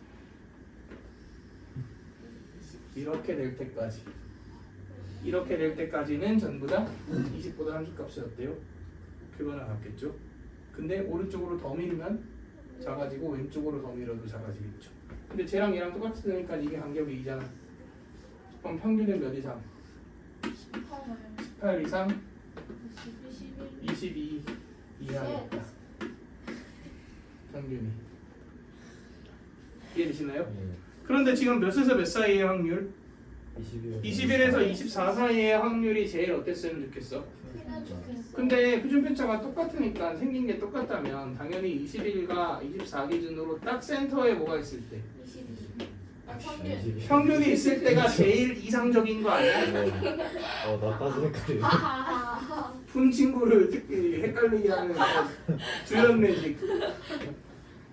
이렇게 될 때까지. 이렇게 될 때까지는 전부 다 20보다 함수값이었대요. 그거나 같겠죠. 근데 오른쪽으로 더 밀면 작아지고 왼쪽으로 더 밀어도 작아지겠죠. 근데 쟤랑 얘랑 똑같으니까 이게 간격이 2잖아. 그럼 평균은 몇 이상? 18. 18 이상 21. 22 이하겠다. 평균이. 이해되시나요? 네. 그런데 지금 몇에서 몇 사이의 확률? 21에서 21에서 24 사이의 확률이 제일 어땠으면 좋겠어? 그래 좋겠어. 근데 표준 편차가 똑같으니까 생긴 게 똑같다면 당연히 21과 24 기준으로 딱 센터에 뭐가 있을 때 22. 아 평균. 평균이 있을 때가 제일 이상적인 거 아니야? 나까지 헷갈려. 하하하. 푼 친구를 특히 헷갈리게 하는 주연 식.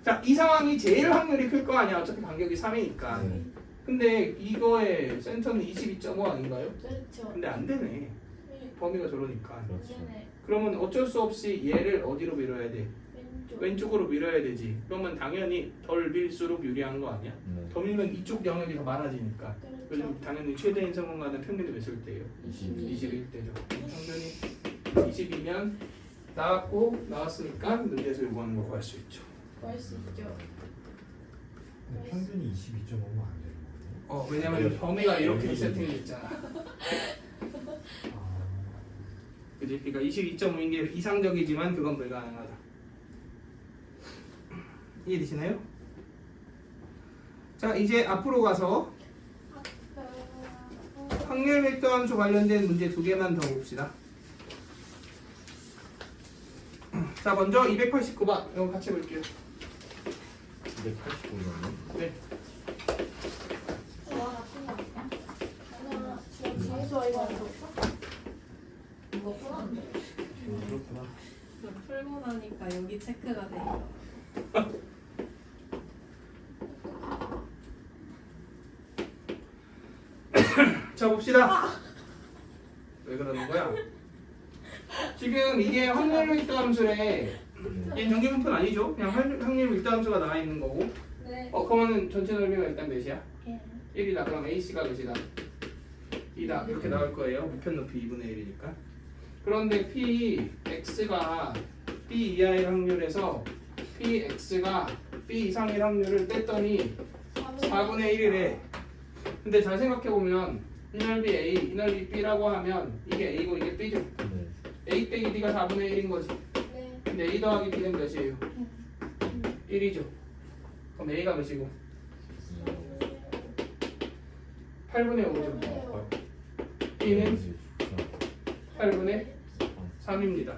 자, 이 상황이 제일 확률이 클 거 아니야. 어차피 간격이 3이니까. 네. 근데 이거의 센터는 22.5 아닌가요? 그렇죠. 근데 안 되네. 범위가 저러니까. 그렇죠. 얘네 그러면 어쩔 수 없이 얘를 어디로 밀어야 돼? 왼쪽으로 밀어야 되지. 그러면 당연히 덜 밀수록 유리한 거 아니야? 네. 더 밀면 이쪽 영역이 더 많아지니까. 그렇죠. 요즘 당연히 최대인 성공가는 평균이 몇일 때예요? 21대죠. 평균이 22면 나왔고 나왔으니까 문제에서 요구하는 거 구할 수 있죠. 구할 수 있죠. 근데 평균이 22.5면 안 되는 거예요? 왜냐면 범위가 이렇게 세팅이 있잖아. 아, 그지? 그러니까 22.5인 게 이상적이지만 그건 불가능하다. 이해되시나요? 자, 이제 앞으로 가서 확률 밀도함수 관련된 문제 2개만 더 봅시다. 자, 먼저 289번 이거 같이 볼게요. 285면 네. 저와 같은 거 아니야? 아니야. 뒤에서 이거 안 줬어? 이거 풀었는데. 그렇구나. 풀고 나니까 여기 체크가 돼요. 자, 봅시다. 왜 그러는 거야? 지금 이게 확률 밀도함수래. 얘는 정규분포는 아니죠? 그냥 확률 밀도함수가 나와 있는 거고. 네. 그러면 전체 넓이가 일단 몇이야? 예. 1이다. 그럼 AC가 몇이다? 2다. 이렇게 나올 거예요. 무편 높이 2분의 1이니까. 그런데 PX가 B 이하일 확률에서 PX가 B 이상일 확률을 뗐더니 4분의 1이래. 근데 잘 생각해보면 이 넓이 A, 이 넓이 B라고 하면 이게 A고 이게 B죠. 네. A 빼기 B가 4분의 1인 거지. 네. 근데 A 더하기 B는 몇이에요? 1이죠. 그럼 A가 몇이고? 8분의 5죠. B는 8분의 3입니다.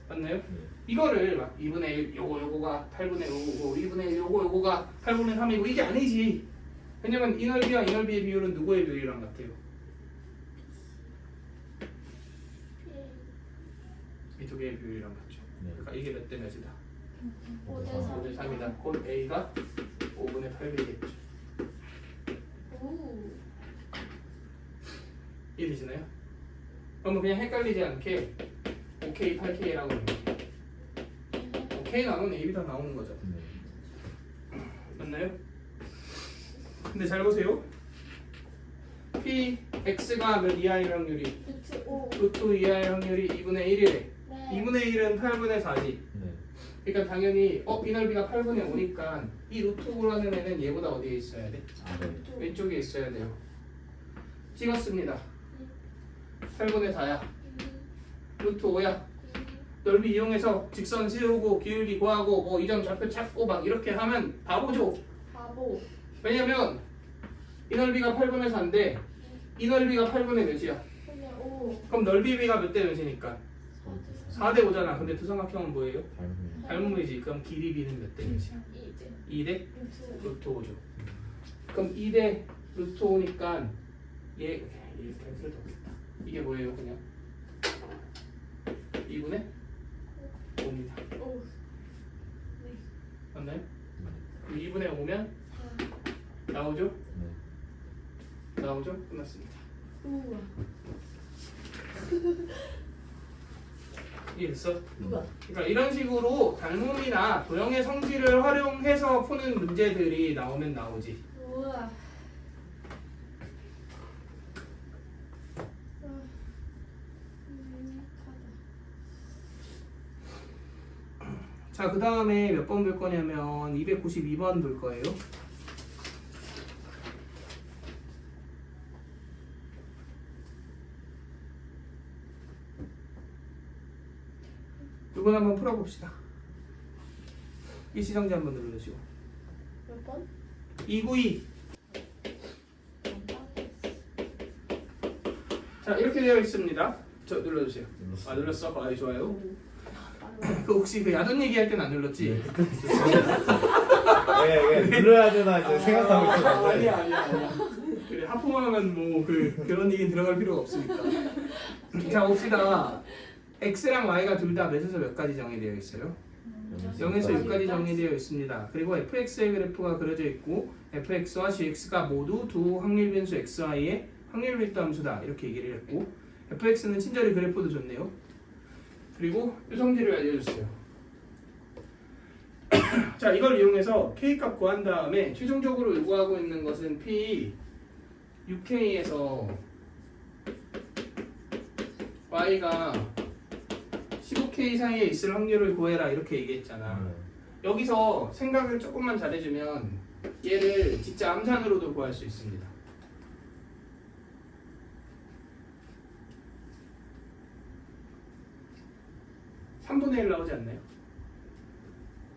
맞나요? 이거를 막 2분의 1 요거가 8분의 5고 2분의 1 요거가 8분의 3이고 이게 아니지. 왜냐면 이 넓이와 이 넓이의 비율은 누구의 비율이랑 같아요? 이 두 개의 비율이랑 같죠. 그러니까 이게 몇 대 몇이다? 5대 3이다. 곧 A가 5분의 8이겠죠. 오. 이해되시나요? 그러면 그냥 헷갈리지 않게 5K, 8K라고 해요. 5K 나오면 A, B 다 나오는 거죠. 맞나요? 근데 잘 보세요. PX가 몇 이하일 확률이? 루트 5. 루트 이하일 확률이 2분의 1이래. 네. 2분의 1은 8분의 4지. 네. 그러니까 당연히 이 넓이가 8분의 5니까 이 루트 5라는 애는 얘보다 어디에 있어야 돼? 아래. 왼쪽에 있어야 돼요. 찍었습니다. 8분의 4야. 루트 5야. 넓이 이용해서 직선 세우고 기울기 구하고 뭐 이 점 좌표 찾고 막 이렇게 하면 바보죠. 바보. 왜냐면 이 넓이가 8분의 4인데 이 넓이가 8분의 몇이야? 근데 5. 그럼 넓이 비가 몇 대 몇이니까? 4대 5잖아. 근데 두삼각형은 뭐예요? 닮음이지. 그럼 길이 비는 몇 대 몇이야? 이제 2대 루트 루트 5죠. 그럼 2대 루트 5니까 얘 이렇게 할 필요도 없겠다. 이게 뭐예요 그냥? 2분의 5입니다. 오. 맞나요? 그럼 2분의 5면 4. 나오죠? 네. 나오죠? 끝났습니다. 우와. 이해됐어? 누가? 그러니까 이런 식으로 닮음이나 도형의 성질을 활용해서 푸는 문제들이 나오면 나오지. 우와. 자, 그 다음에 몇 번 볼 거냐면 292번 볼 거예요. 이건 한번 풀어봅시다. 일시정지 한번 눌러주시고. 몇 번? 292. 자, 이렇게 되어 있습니다. 저 눌러주세요. 아, 눌렀어? 아, 좋아요. 그 혹시 그 야전 얘기할 땐 안 눌렀지? 왜 눌러야 되나 이제 생각하고 있었는데. 아니야. 그래, 하품하면 뭐 그런 얘기 들어갈 필요가 없으니까. 자, 봅시다. x랑 y가 둘 다 몇에서 몇까지 정의되어 있어요? 0에서 6까지 정의되어 있습니다. 그리고 fx의 그래프가 그려져 있고 fx와 gx가 모두 두 확률 변수 xy의 확률 밀도 함수다 이렇게 얘기를 했고 fx는 친절히 그래프도 줬네요. 그리고 표성질을 알려줬어요. 자, 이걸 이용해서 K값 구한 다음에 최종적으로 요구하고 있는 것은 P 6K에서 Y가 15K 사이에 있을 확률을 구해라 이렇게 얘기했잖아. 네. 여기서 생각을 조금만 잘해주면 얘를 진짜 암산으로도 구할 수 있습니다. 삼분의 1 나오지 않나요?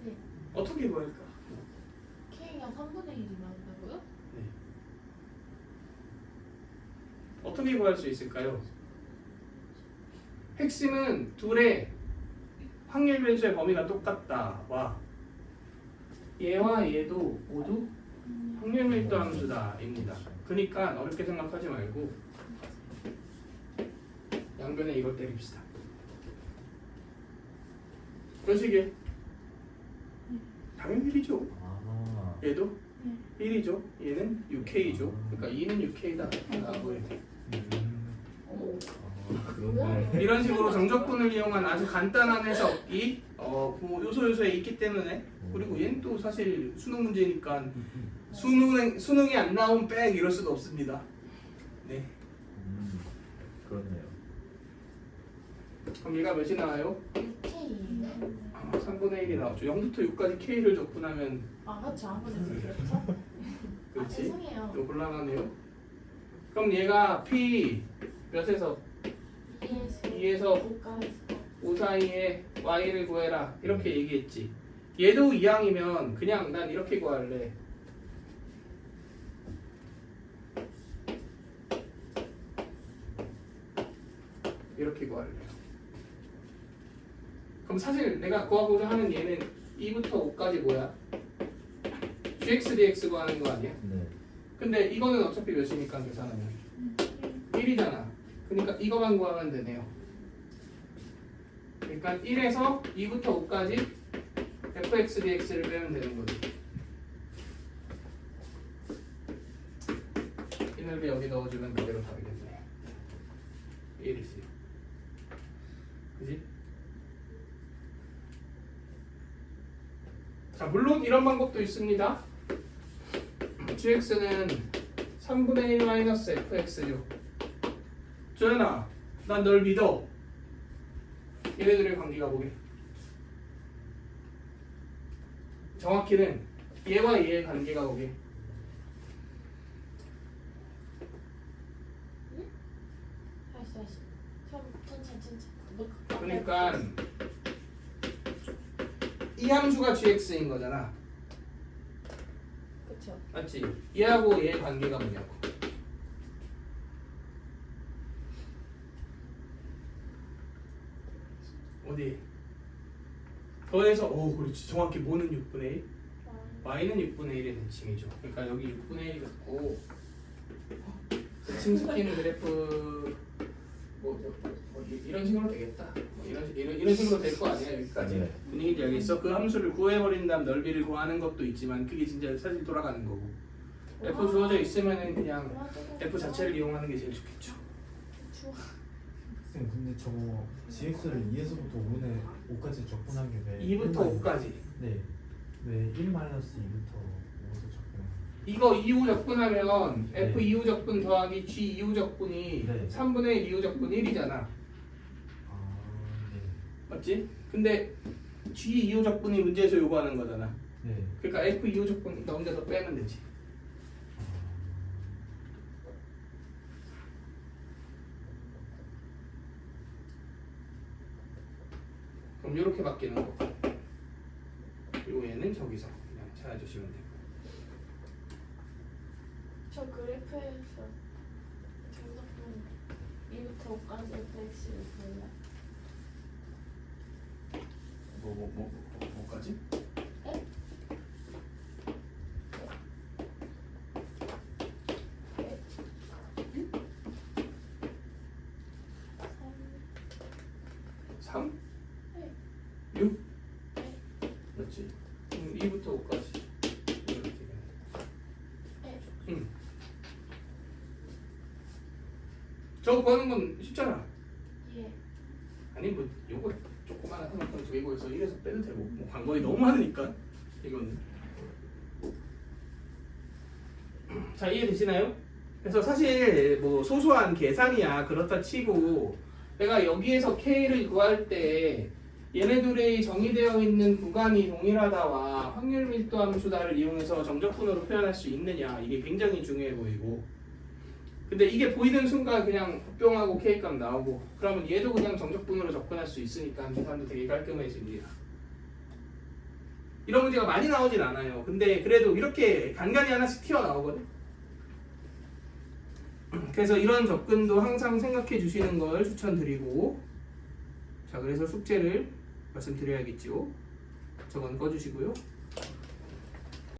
네. 어떻게 구할까? K가 3분의 1이 나온다고요? 어떻게 구할 수 있을까요? 핵심은 둘의 확률 변수의 범위가 똑같다와 얘와 얘도 모두 확률 밀도 함수다입니다. 그러니까 어렵게 생각하지 말고 양변에 이걸 때립시다. 그러시게 당연히 1이죠. 아. 얘도 1이죠. 얘는 6K죠. 그러니까 2는 6K다. 라고 해. 아, 그런데. 이런 식으로 정적분을 이용한 아주 간단한 해석이 요소에 있기 때문에, 그리고 얘는 또 사실 수능 문제니까 수능이 안 나온 백 이럴 수도 없습니다. 네. 그렇네요. 그럼 얘가 몇이 나와요? 6K예요. 3분의 1이 나오죠. 0부터 6까지 K를 적분하면 아 그렇죠. 아무래도 그렇죠. 아 그렇지? 죄송해요. 또 곤란하네요. 그럼 얘가 P 몇에서 2에서 5까지 5 사이에 Y를 구해라 이렇게 얘기했지. 얘도 이항이면 그냥 난 이렇게 구할래. 이렇게 구할래요. 그럼 사실 내가 구하고자 하는 얘는 2부터 5까지 뭐야? gx dx 구하는 거 아니야? 네. 근데 이거는 어차피 몇이니까 계산하면 1이잖아. 그러니까 이거만 구하면 되네요. 그러니까 1에서 2부터 5까지 fx dx를 빼면 되는 거지. 이 넓이 여기 넣어주면 그대로 답이겠네. 1이지. 그지? 자, 물론 이런 방법도 있습니다. gx는 3분의 1 마이너스 fx죠. 조연아, 난 널 믿어. 얘네들의 관계가 뭐게? 정확히는 얘와 얘의 관계가 뭐게? 할수 천천히 그러니까 이 함수가 gx인 거잖아. 그렇죠. 맞지? 얘하고 얘의 관계가 뭐냐고. 어디? 더해서 그렇지. 정확히 뭐는 6분의 1? y는 6분의 1의 대칭이죠. 그러니까 여기 6분의 1이 같고 대칭시키는 그래프 이런 식으로 되겠다. 이런 식으로 될 거 아니야 여기까지. 네. 분위기 알겠어? 그 함수를 구해버린 다음 넓이를 구하는 것도 있지만 그게 진짜 사실 돌아가는 거고. f 주어져 있으면은 그냥 f 자체를 이용하는 게 제일 좋겠죠. 쌤 근데 저거 gx를 2에서부터 5까지 적분한 게 왜? 2부터 5까지. 네. 왜 1 마이너스 2부터 5에서 적분? 이거 2호 적분하면 네. f 2호 적분 더하기 g 2호 적분이 네. 3분의 1 2호 적분 1이잖아. 아, 네. 맞지? 근데 g 2호 적분이 문제에서 요구하는 거잖아. 네. 그러니까 f 2호 적분 넣은 데서 빼면 되지. 그럼 이렇게 바뀌는 거. 요 얘는 저기서 그냥 찾아주시면 돼요. 저 그래프에서 정답은 2부터 5까지 fx를 구해요. 뭐까지? 삼? 네. 6? 네. 맞지? 2부터 5까지 이렇게 되겠네. 네. 응. 저거 구하는 건 쉽잖아. 예. 아니 뭐 요거 조그마한 생각하면 2개 구해서 1에서 빼도 되고 뭐 관건이 너무 많으니까 이거는. 자, 이해되시나요? 그래서 사실 뭐 소소한 계산이야 그렇다 치고 내가 여기에서 K를 구할 때 얘네들의 정의되어 있는 구간이 동일하다와 확률 밀도 함수다를 이용해서 정적분으로 표현할 수 있느냐 이게 굉장히 중요해 보이고 근데 이게 보이는 순간 그냥 뿅하고 K값 나오고 그러면 얘도 그냥 정적분으로 접근할 수 있으니까 계산도 되게 깔끔해집니다. 이런 문제가 많이 나오진 않아요. 근데 그래도 이렇게 간간히 하나씩 튀어나오거든. 그래서 이런 접근도 항상 생각해 주시는 걸 추천드리고 자 그래서 숙제를 말씀드려야겠죠. 저건 꺼주시고요.